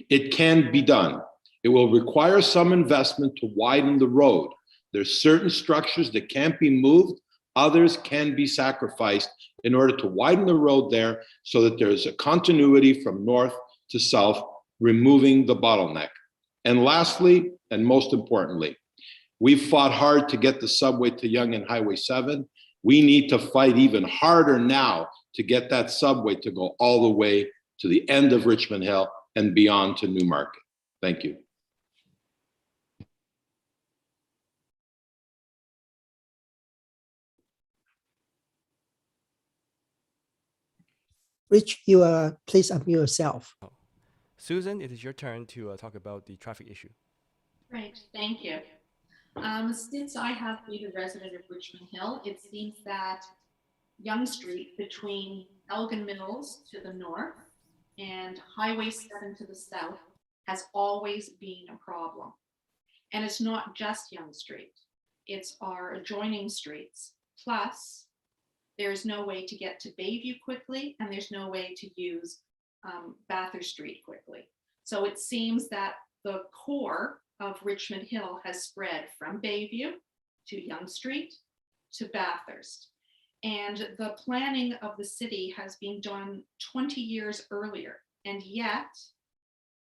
It can be done. It will require some investment to widen the road. There's certain structures that can't be moved, others can be sacrificed in order to widen the road there so that there's a continuity from north to south, removing the bottleneck. And lastly, and most importantly, we've fought hard to get the subway to Yonge and Highway 7. We need to fight even harder now to get that subway to go all the way to the end of Richmond Hill and beyond to Newmarket. Thank you. Rich, please unmute yourself. Oh. Susan, it is your turn to talk about the traffic issue. Great, thank you. Since I have been a resident of Richmond Hill, it seems that Yonge Street between Elgin Mills to the north and Highway 7 to the south has always been a problem. And it's not just Yonge Street, it's our adjoining streets. Plus, there's no way to get to Bayview quickly, and there's no way to use Bathurst Street quickly. So it seems that the core of Richmond Hill has spread from Bayview to Yonge Street to Bathurst. And the planning of the city has been done 20 years earlier. And yet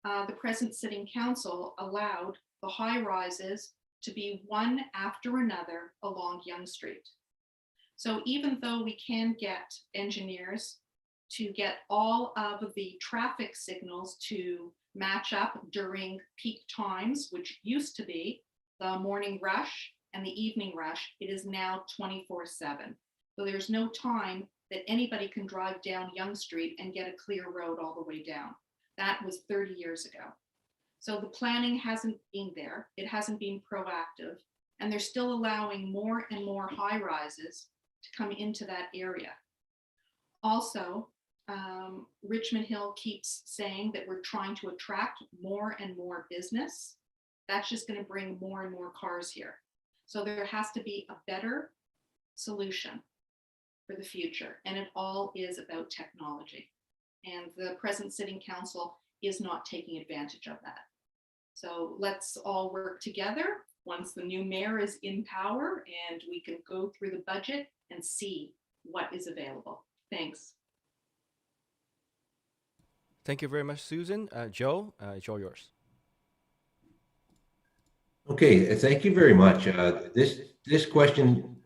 the present sitting council allowed the high rises to be one after another along Yonge Street. So even though we can get engineers to get all of the traffic signals to match up during peak times, which used to be the morning rush and the evening rush, it is now 24/7. So there's no time that anybody can drive down Yonge Street and get a clear road all the way down. That was 30 years ago. So the planning hasn't been there. It hasn't been proactive, and they're still allowing more and more high rises to come into that area. Also, Richmond Hill keeps saying that we're trying to attract more and more business. That's just going to bring more and more cars here. So there has to be a better solution for the future. And it all is about technology. And the present sitting council is not taking advantage of that. So let's all work together once the new mayor is in power and we can go through the budget and see what is available. Thanks. Thank you very much, Susan. Joe, it's all yours. Okay, thank you very much. This question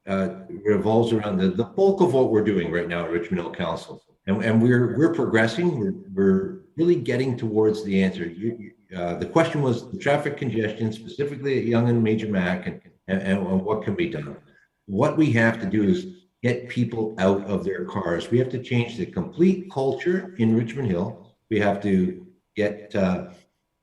revolves around the bulk of what we're doing right now at Richmond Hill Council, and we're progressing. We're really getting towards the answer. The question was the traffic congestion, specifically at Yonge and Major Mac, and what can be done. What we have to do is get people out of their cars. We have to change the complete culture in Richmond Hill. We have to get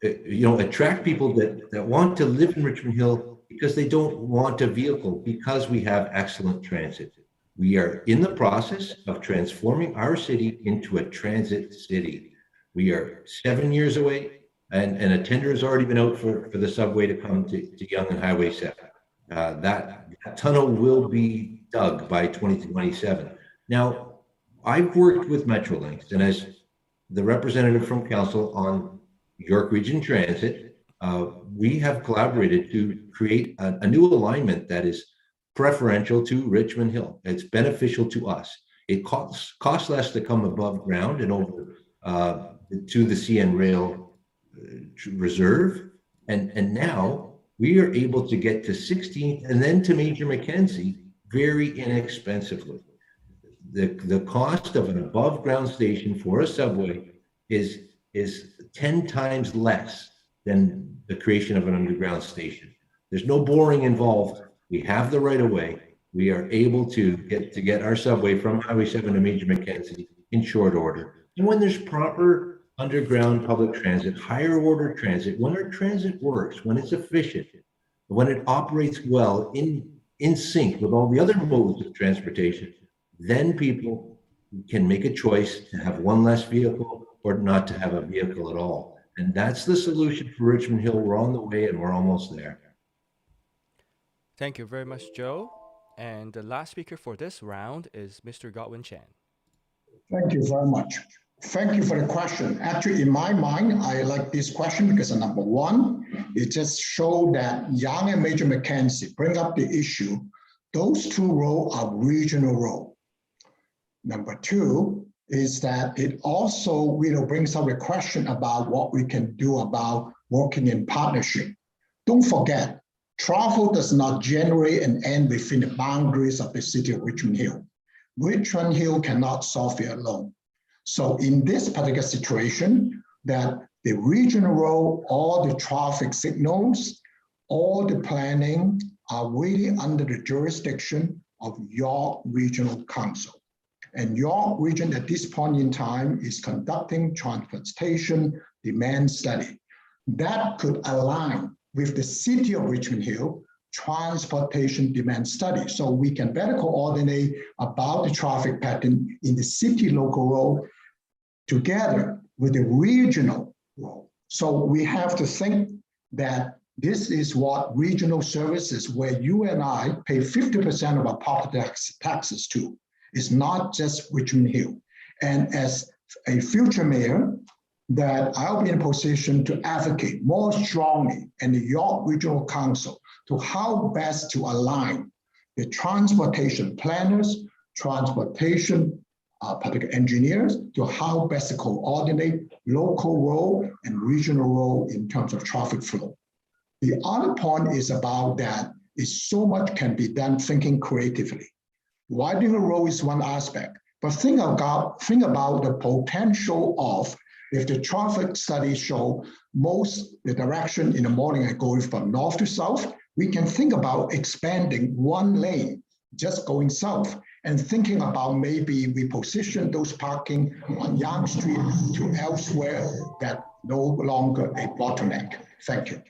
attract people that want to live in Richmond Hill because they don't want a vehicle, because we have excellent transit. We are in the process of transforming our city into a transit city. We are 7 years away, and a tender has already been out for the subway to come to Yonge and Highway 7. That tunnel will be dug by 2027. Now, I've worked with Metrolinx, and as the representative from council on York Region Transit, we have collaborated to create a new alignment that is preferential to Richmond Hill. It's beneficial to us. It costs less to come above ground and over to the CN Rail Reserve, and now we are able to get to 16th and then to Major Mackenzie very inexpensively. The cost of an above ground station for a subway is 10 times less than the creation of an underground station. There's no boring involved. We have the right of way. We are able to get our subway from Highway 7 to Major Mackenzie in short order. And when there's proper underground public transit, higher order transit, when our transit works, when it's efficient, when it operates well in sync with all the other modes of transportation, then people can make a choice to have one less vehicle or not to have a vehicle at all. And that's the solution for Richmond Hill. We're on the way and we're almost there. Thank you very much, Joe. And the last speaker for this round is Mr. Godwin Chan. Thank you very much. Thank you for the question. Actually, in my mind, I like this question because number one, it just showed that Yonge and Major Mackenzie bring up the issue. Those two roads are regional roads. Number two is that it also brings up a question about what we can do about working in partnership. Don't forget, travel does not generate and end within the boundaries of the city of Richmond Hill. Richmond Hill cannot solve it alone. So in this particular situation, that the regional road, all the traffic signals, all the planning are really under the jurisdiction of York Regional Council. And York Region at this point in time is conducting transportation demand study. That could align with the city of Richmond Hill transportation demand study. So we can better coordinate about the traffic pattern in the city local road together with the regional road. So we have to think that this is what regional services where you and I pay 50% of our property taxes to. It's not just Richmond Hill. And as a future mayor, that I'll be in a position to advocate more strongly in the York Regional Council to how best to align the transportation planners, transportation particular engineers to how best to coordinate local road and regional road in terms of traffic flow. The other point is about that is so much can be done thinking creatively. Widening a road is one aspect, but think about the potential of if the traffic studies show the direction in the morning are going from north to south, we can think about expanding one lane just going south and thinking about maybe we position those parking on Yonge Street to elsewhere that no longer a bottleneck. Thank you.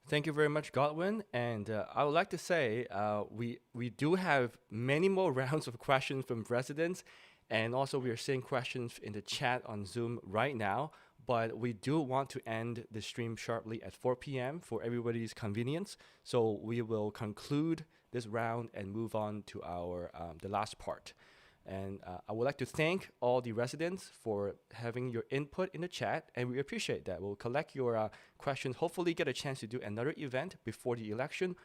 Thank you very much, Godwin. And I would like to say we do have many more rounds of questions from residents. And also we are seeing questions in the chat on Zoom right now. but we do want to end the stream sharply at 4 p.m. for everybody's convenience. So we will conclude this round and move on to our the last part. And I would like to thank all the residents for having your input in the chat, and we appreciate that. We'll collect your questions, hopefully get a chance to do another event before the election.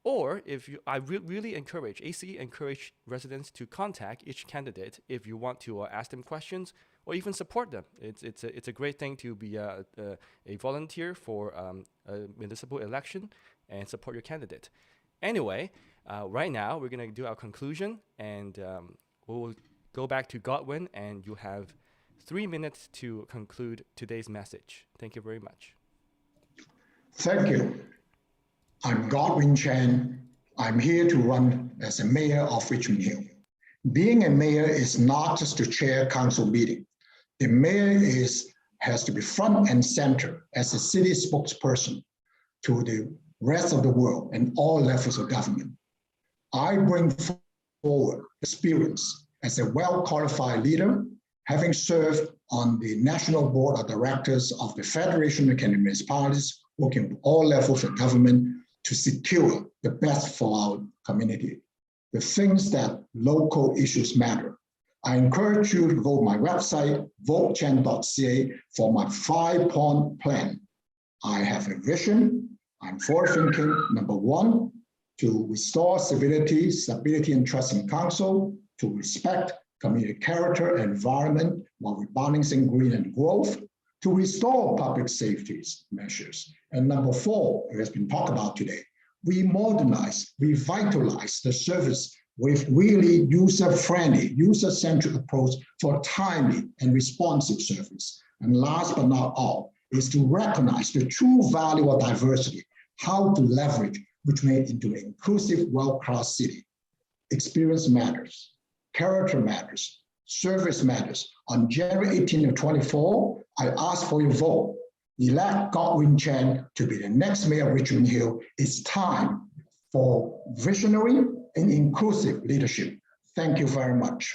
Or if you, I really encourage, ACE encourage residents to contact each candidate if you want to ask them questions or even support them. It's a great thing to be a volunteer for a municipal election and support your candidate. Anyway, right now we're gonna do our conclusion, and we'll go back to Godwin, and you have 3 minutes to conclude today's message. Thank you very much. Thank you. I'm Godwin Chan. I'm here to run as a mayor of Richmond Hill. Being a mayor is not just to chair council meeting. The mayor has to be front and center as a city spokesperson to the rest of the world and all levels of government. I bring forward experience as a well-qualified leader, having served on the National Board of Directors of the Federation of Municipalities, working with all levels of government to secure the best for our community. The things that local issues matter. I encourage you to go to my website, votechan.ca, for my 5-point plan. I have a vision. I'm forward-thinking. Number 1, to restore civility, stability, and trust in council, to respect community character and environment while rebalancing green and growth, to restore public safety measures. And number 4, it has been talked about today, we modernize, revitalize the service with really user-friendly, user-centric approach for timely and responsive service. And last but not all, is to recognize the true value of diversity, how to leverage Richmond into an inclusive, world-class city. Experience matters, character matters, service matters. On January 18 of 24, I ask for your vote. Elect Godwin Chan to be the next mayor of Richmond Hill. It's time for visionary and inclusive leadership. Thank you very much.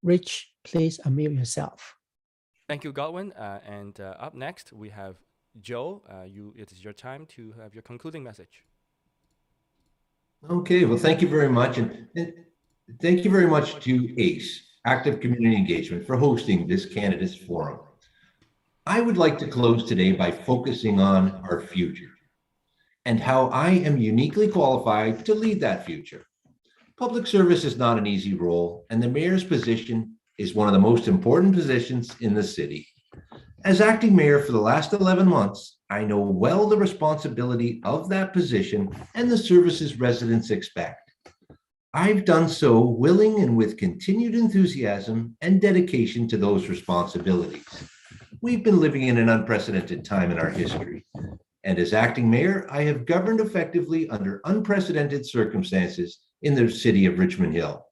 Rich, please unmute yourself. Thank you, Godwin. And up next, we have Joe. It is your time to have your concluding message. Okay, well, thank you very much. And thank you very much to ACE, Active Community Engagement, for hosting this candidates forum. I would like to close today by focusing on our future and how I am uniquely qualified to lead that future. Public service is not an easy role, and the mayor's position is one of the most important positions in the city. As acting mayor for the last 11 months, I know well the responsibility of that position and the services residents expect. I've done so willing and with continued enthusiasm and dedication to those responsibilities. We've been living in an unprecedented time in our history, and as acting mayor, I have governed effectively under unprecedented circumstances in the city of Richmond Hill.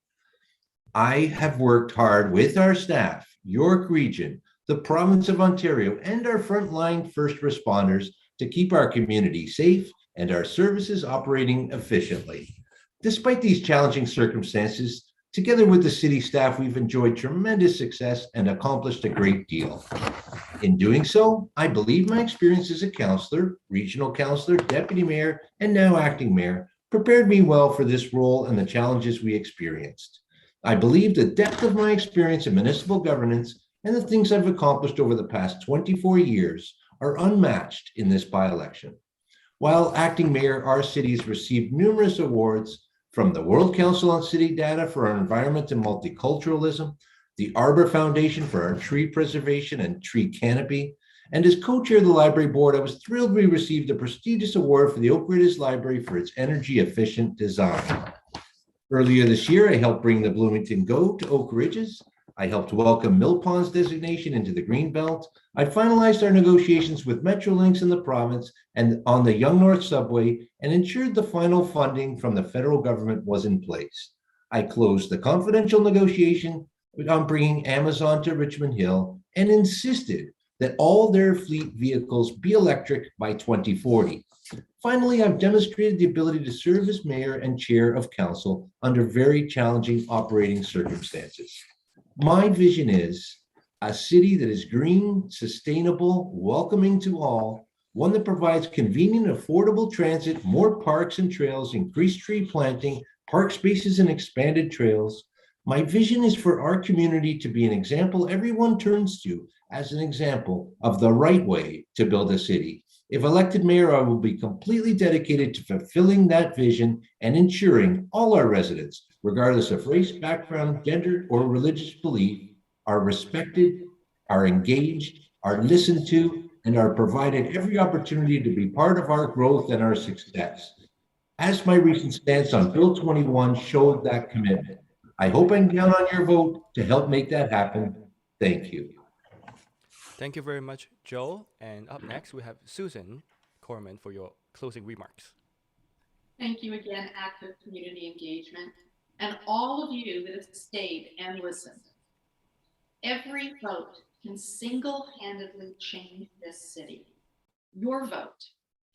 I have worked hard with our staff, York Region, the province of Ontario, and our frontline first responders to keep our community safe and our services operating efficiently. Despite these challenging circumstances, together with the city staff, we've enjoyed tremendous success and accomplished a great deal. In doing so, I believe my experience as a councillor, regional councillor, deputy mayor, and now acting mayor prepared me well for this role and the challenges we experienced. I believe the depth of my experience in municipal governance and the things I've accomplished over the past 24 years are unmatched in this by-election. While acting mayor, our city has received numerous awards from the World Council on City Data for our environment and multiculturalism, the Arbor Foundation for our tree preservation and tree canopy, and as co-chair of the library board, I was thrilled we received the prestigious award for the Oak Ridges Library for its energy efficient design. Earlier this year, I helped bring the Bloomington Go to Oak Ridges. I helped welcome Mill Pond's designation into the Greenbelt. I finalized our negotiations with Metrolinx in the province and on the Young North Subway and ensured the final funding from the federal government was in place. I closed the confidential negotiation on bringing Amazon to Richmond Hill and insisted that all their fleet vehicles be electric by 2040. Finally, I've demonstrated the ability to serve as mayor and chair of council under very challenging operating circumstances. My vision is a city that is green, sustainable, welcoming to all, one that provides convenient, affordable transit, more parks and trails, increased tree planting, park spaces and expanded trails. My vision is for our community to be an example everyone turns to as an example of the right way to build a city. If elected mayor, I will be completely dedicated to fulfilling that vision and ensuring all our residents, regardless of race, background, gender, or religious belief, are respected, are engaged, are listened to, and are provided every opportunity to be part of our growth and our success. As my recent stance on Bill 21 showed that commitment. I hope I can count on your vote to help make that happen. Thank you. Thank you very much, Joel. And up next, we have Susan Corman for your closing remarks. Thank you again, active community engagement, and all of you that have stayed and listened. Every vote can single-handedly change this city. Your vote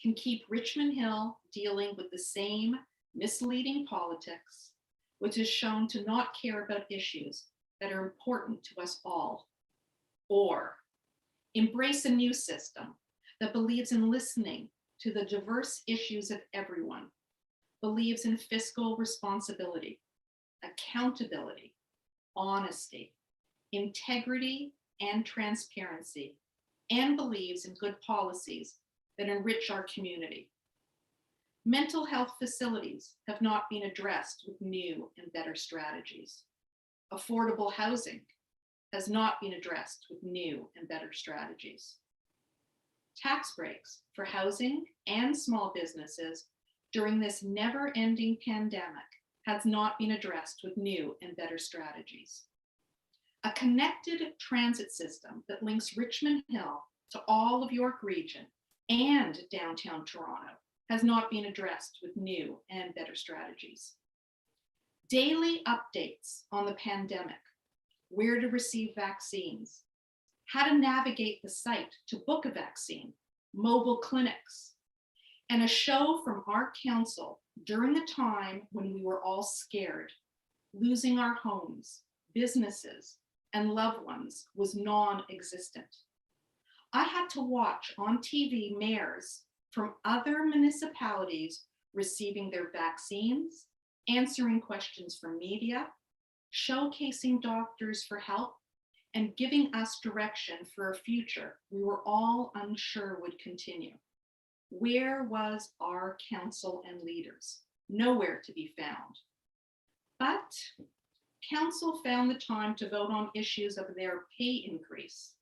can keep Richmond Hill dealing with the same misleading politics, which is shown to not care about issues that are important to us all, or embrace a new system that believes in listening to the diverse issues of everyone, believes in fiscal responsibility, accountability, honesty, integrity, and transparency, and believes in good policies that enrich our community. Mental health facilities have not been addressed with new and better strategies. Affordable housing has not been addressed with new and better strategies. Tax breaks for housing and small businesses during this never-ending pandemic has not been addressed with new and better strategies. A connected transit system that links Richmond Hill to all of York Region and downtown Toronto has not been addressed with new and better strategies. Daily updates on the pandemic, where to receive vaccines, how to navigate the site to book a vaccine, mobile clinics, and a show from our council during a time when we were all scared, losing our homes, businesses, and loved ones was non-existent. I had to watch on TV mayors from other municipalities receiving their vaccines, answering questions from media, showcasing doctors for help, and giving us direction for a future we were all unsure would continue. Where was our council and leaders? Nowhere to be found. But council found the time to vote on issues of their pay increase,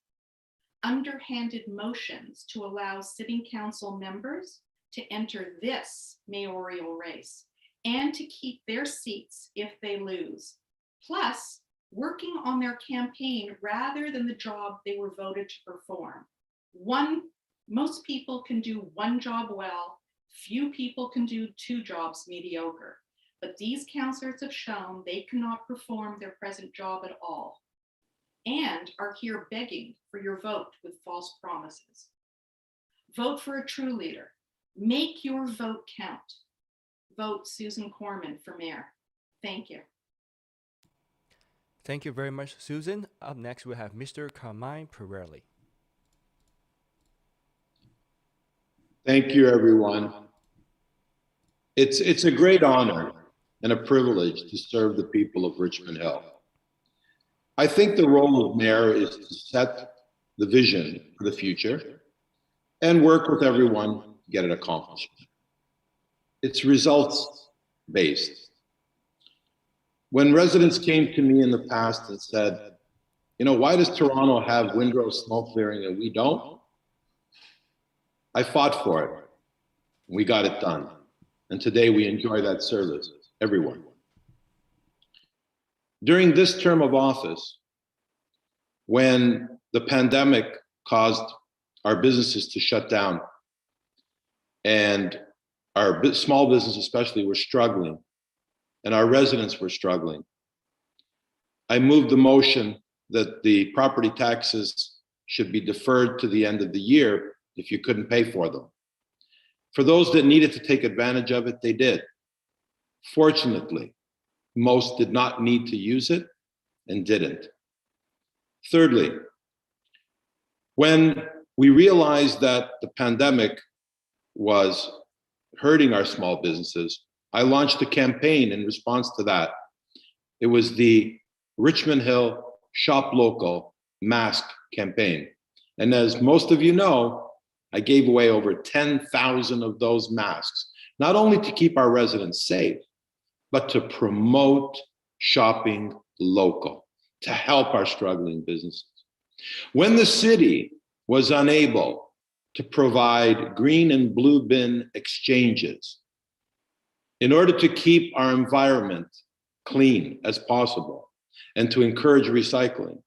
underhanded motions to allow sitting council members to enter this mayoral race and to keep their seats if they lose, plus working on their campaign rather than the job they were voted to perform. Most people can do one job well, few people can do two jobs mediocre, but these councillors have shown they cannot perform their present job at all and are here begging for your vote with false promises. Vote for a true leader. Make your vote count. Vote Susan Corman for mayor. Thank you. Thank you very much, Susan. Up next, we have Mr. Carmine Pirelli. Thank you, everyone. It's a great honor and a privilege to serve the people of Richmond Hill. I think the role of mayor is to set the vision for the future and work with everyone to get it accomplished. It's results-based. When residents came to me in the past and said, you know, why does Toronto have windrow smoke clearing and we don't? I fought for it. We got it done. And today we enjoy that service, everyone. During this term of office, when the pandemic caused our businesses to shut down and our small business especially were struggling and our residents were struggling, I moved the motion that the property taxes should be deferred to the end of the year if you couldn't pay for them. For those that needed to take advantage of it, they did. Fortunately, most did not need to use it and didn't. Thirdly, when we realized that the pandemic was hurting our small businesses, I launched a campaign in response to that. It was the Richmond Hill Shop Local Mask campaign. And as most of you know, I gave away over 10,000 of those masks, not only to keep our residents safe, but to promote shopping local, to help our struggling businesses. When the city was unable to provide green and blue bin exchanges, in order to keep our environment clean as possible and to encourage recycling,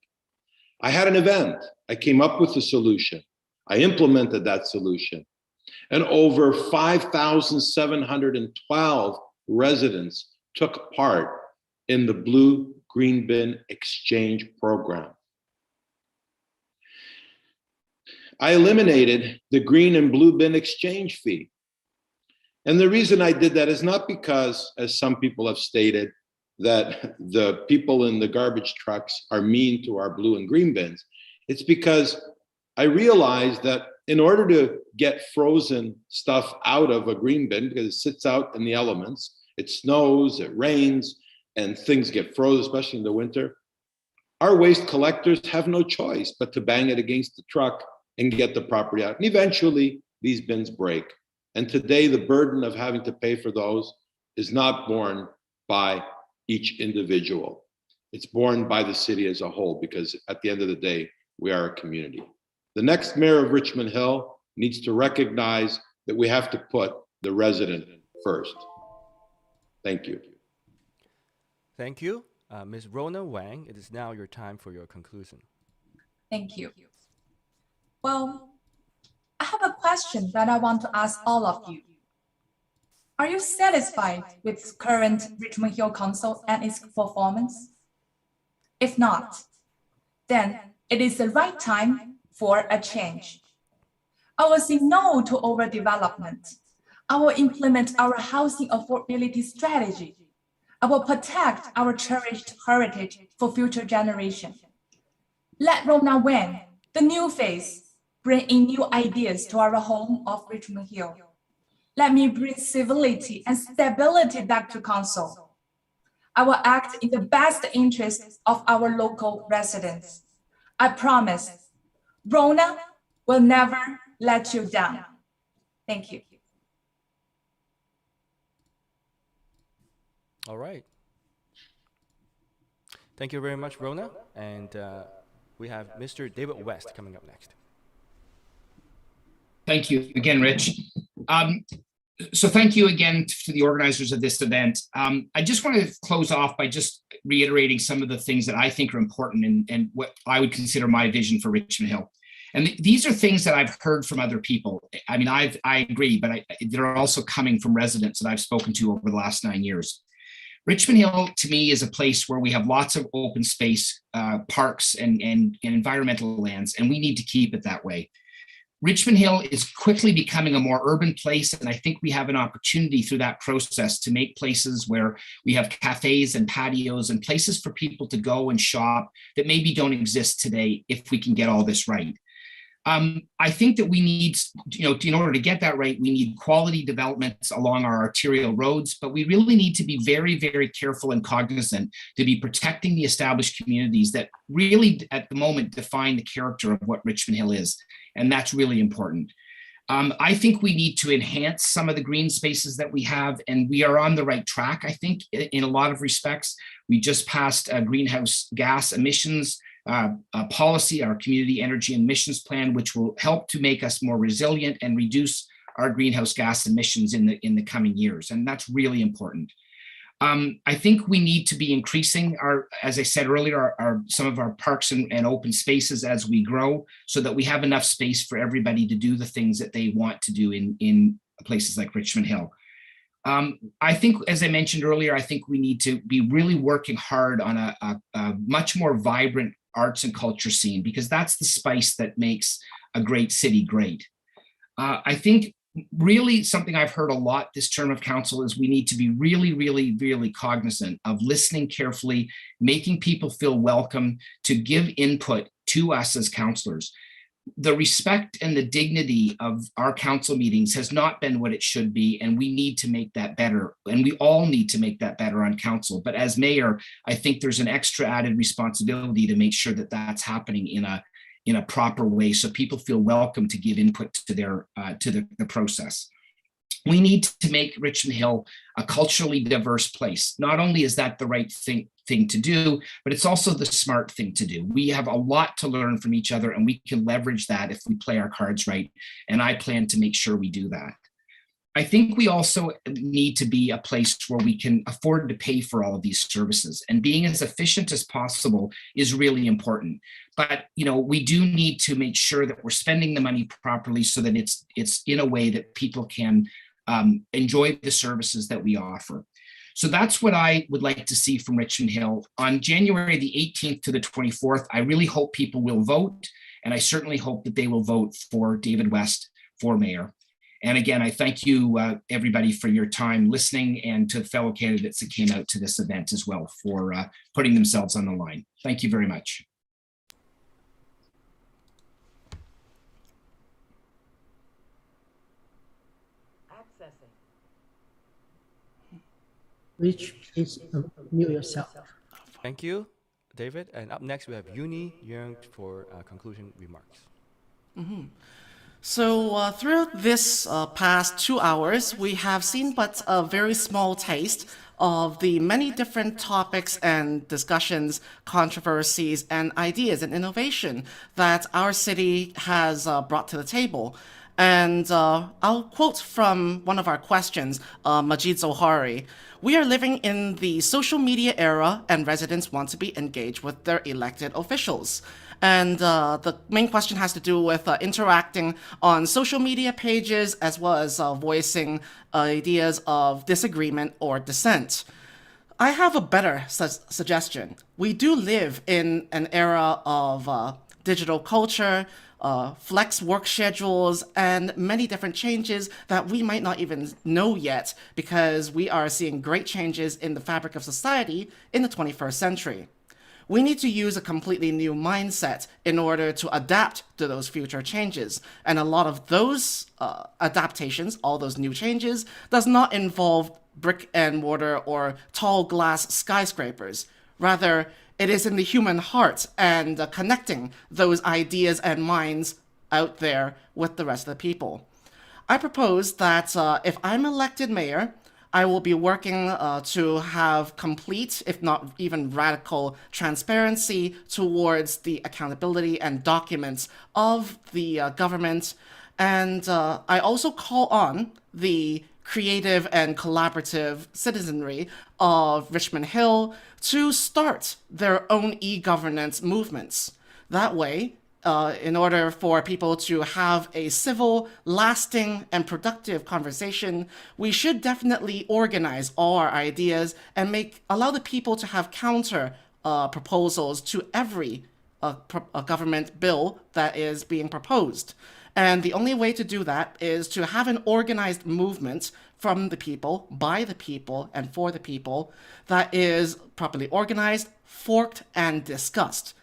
I had an event. I came up with a solution. I implemented that solution. And over 5,712 residents took part in the blue green bin exchange program. I eliminated the green and blue bin exchange fee. And the reason I did that is not because, as some people have stated, that the people in the garbage trucks are mean to our blue and green bins. It's because I realized that in order to get frozen stuff out of a green bin, because it sits out in the elements, it snows, it rains, and things get frozen, especially in the winter, our waste collectors have no choice but to bang it against the truck and get the property out. And eventually, these bins break. And today, the burden of having to pay for those is not borne by each individual. It's borne by the city as a whole, because at the end of the day, we are a community. The next mayor of Richmond Hill needs to recognize that we have to put the resident first. Thank you. Thank you. Ms. Rona Wang, it is now your time for your conclusion. Thank you. Well, I have a question that I want to ask all of you. Are you satisfied with current Richmond Hill Council and its performance? If not, then it is the right time for a change. I will say no to overdevelopment. I will implement our housing affordability strategy. I will protect our cherished heritage for future generations. Let Rona Wang, the new face, bring in new ideas to our home of Richmond Hill. Let me bring civility and stability back to council. I will act in the best interest of our local residents. I promise, Rona will never let you down. Thank you. All right. Thank you very much, Rona. And we have Mr. David West coming up next. Thank you again, Rich. So thank you again to the organizers of this event. I just want to close off by just reiterating some of the things that I think are important and what I would consider my vision for Richmond Hill. And these are things that I've heard from other people. I mean, I agree, but they're also coming from residents that I've spoken to over the last 9 years. Richmond Hill, to me, is a place where we have lots of open space, parks, and environmental lands, and we need to keep it that way. Richmond Hill is quickly becoming a more urban place, and I think we have an opportunity through that process to make places where we have cafes and patios and places for people to go and shop that maybe don't exist today if we can get all this right. I think that we need, in order to get that right, we need quality developments along our arterial roads, but we really need to be very, very careful and cognizant to be protecting the established communities that really, at the moment, define the character of what Richmond Hill is. And that's really important. I think we need to enhance some of the green spaces that we have, and we are on the right track, I think, in a lot of respects. We just passed a greenhouse gas emissions policy, our community energy emissions plan, which will help to make us more resilient and reduce our greenhouse gas emissions in the coming years. And that's really important. I think we need to be increasing our, as I said earlier, some of our parks and open spaces as we grow, so that we have enough space for everybody to do the things that they want to do in places like Richmond Hill. I think, as I mentioned earlier, I think we need to be really working hard on a much more vibrant arts and culture scene, because that's the spice that makes a great city great. I think really something I've heard a lot this term of council is we need to be really, really, really cognizant of listening carefully, making people feel welcome, to give input to us as councillors. The respect and the dignity of our council meetings has not been what it should be, and we need to make that better. And we all need to make that better on council. But as mayor, I think there's an extra added responsibility to make sure that that's happening in a proper way, so people feel welcome to give input to their the process. We need to make Richmond Hill a culturally diverse place. Not only is that the right thing to do, but it's also the smart thing to do. We have a lot to learn from each other, and we can leverage that if we play our cards right. And I plan to make sure we do that. I think we also need to be a place where we can afford to pay for all of these services, and being as efficient as possible is really important. But we do need to make sure that we're spending the money properly so that it's in a way that people can enjoy the services that we offer. So that's what I would like to see from Richmond Hill. On January the 18th to the 24th, I really hope people will vote, and I certainly hope that they will vote for David West for mayor. And again, I thank you, everybody, for your time listening, and to fellow candidates that came out to this event as well for putting themselves on the line. Thank you very much. Rich, please mute yourself. Thank you, David. And up next, we have Uni Young for conclusion remarks. So throughout this past 2 hours, we have seen but a very small taste of the many different topics and discussions, controversies, and ideas and innovation that our city has brought to the table. And I'll quote from one of our questions, Majid Zohari. We are living in the social media era, and residents want to be engaged with their elected officials. And the main question has to do with interacting on social media pages, as well as voicing ideas of disagreement or dissent. I have a better suggestion. We do live in an era of digital culture, flex work schedules, and many different changes that we might not even know yet, because we are seeing great changes in the fabric of society in the 21st century. We need to use a completely new mindset in order to adapt to those future changes. And a lot of those adaptations, all those new changes, does not involve brick and mortar or tall glass skyscrapers. Rather, it is in the human heart and connecting those ideas and minds out there with the rest of the people. I propose that if I'm elected mayor, I will be working to have complete, if not even radical, transparency towards the accountability and documents of the government. And I also call on the creative and collaborative citizenry of Richmond Hill to start their own e-governance movements. That way, in order for people to have a civil, lasting, and productive conversation, we should definitely organize all our ideas and allow the people to have counter proposals to every government bill that is being proposed. And the only way to do that is to have an organized movement from the people, by the people, and for the people that is properly organized, forked, and discussed.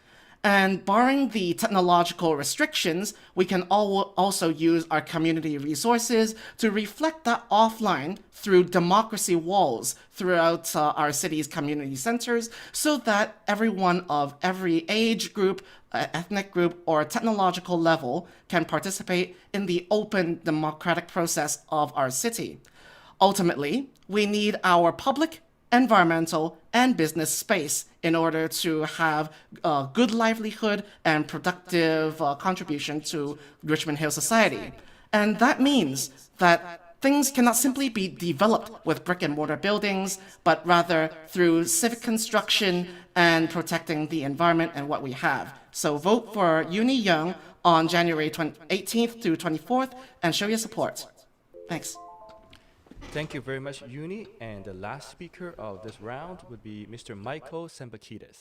And barring the technological restrictions, we can also use our community resources to reflect that offline through democracy walls throughout our city's community centers, so that everyone of every age group, ethnic group, or technological level can participate in the open democratic process of our city. Ultimately, we need our public, environmental, and business space in order to have a good livelihood and productive contribution to Richmond Hill society. And that means that things cannot simply be developed with brick and mortar buildings, but rather through civic construction and protecting the environment and what we have. So vote for Uni Young on January 18th to 24th and show your support. Thanks. Thank you very much, Uni. And the last speaker of this round would be Mr. Michael Sambakidis.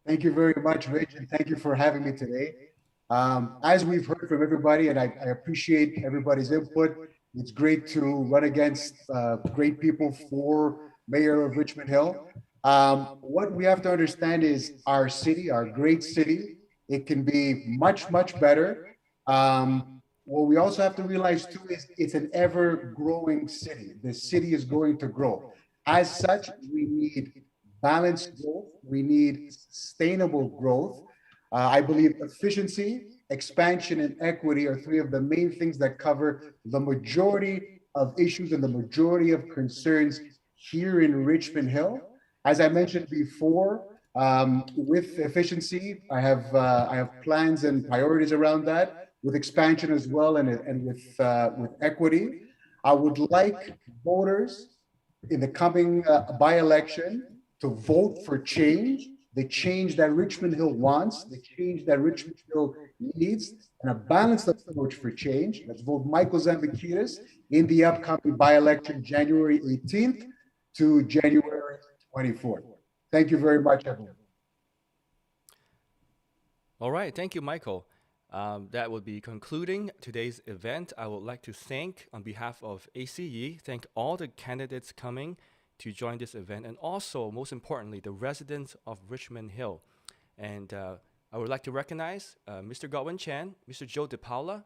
Thank you very much, Rich, and thank you for having me today. As we've heard from everybody, and I appreciate everybody's input, It's great to run against great people for mayor of Richmond Hill. What we have to understand is our city, our great city, it can be much, much better. What we also have to realize too is it's an ever growing city. The city is going to grow. As such, we need balanced growth. We need sustainable growth. I believe efficiency, expansion, and equity are three of the main things that cover the majority of issues and the majority of concerns here in Richmond Hill. As I mentioned before, with efficiency, I have plans and priorities around that. With expansion as well, and with equity, I would like voters in the coming by-election to vote for change, the change that Richmond Hill wants, the change that Richmond Hill needs, and a balanced approach for change. Let's vote Michael Zambikiris in the upcoming by-election, January 18th to January 24th. Thank you very much, everyone. All right, thank you, Michael. That will be concluding today's event. I would like to thank, on behalf of A.C.E., thank all the candidates coming to join this event, and also, most importantly, the residents of Richmond Hill. And I would like to recognize Mr. Godwin Chan, Mr. Joe DePaula,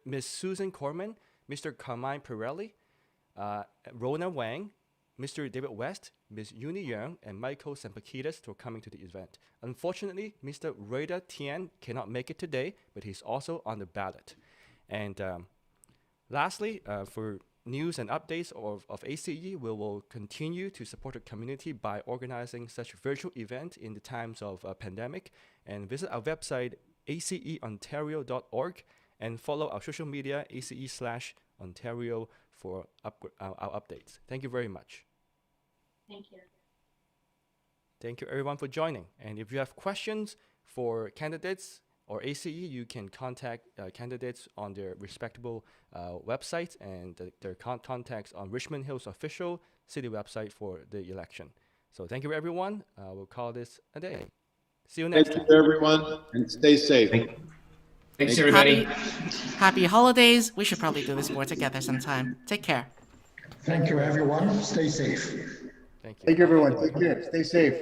Ms. Susan Corman, Mr. Carmine Pirelli, Rona Wang, Mr. David West, Ms. Uni Young, and Michael Sampakidas for coming to the event. Unfortunately, Mr. Reda Tian cannot make it today, but he's also on the ballot. And lastly, for news and updates of A.C.E., we will continue to support the community by organizing such virtual events in the times of pandemic, and visit our website, aceontario.org, and follow our social media, ACE/Ontario, for our updates. Thank you very much. Thank you. Thank you everyone for joining. And if you have questions for candidates or A.C.E., you can contact candidates on their respectable websites and their contacts on Richmond Hill's official city website for the election. So thank you everyone. We'll call this a day. See you next time. Thank you everyone, and stay safe. Thanks everybody. Happy holidays. We should probably do this more together sometime. Take care. Thank you, everyone. Stay safe. Thank you. Thank you, everyone. Take care. Stay safe.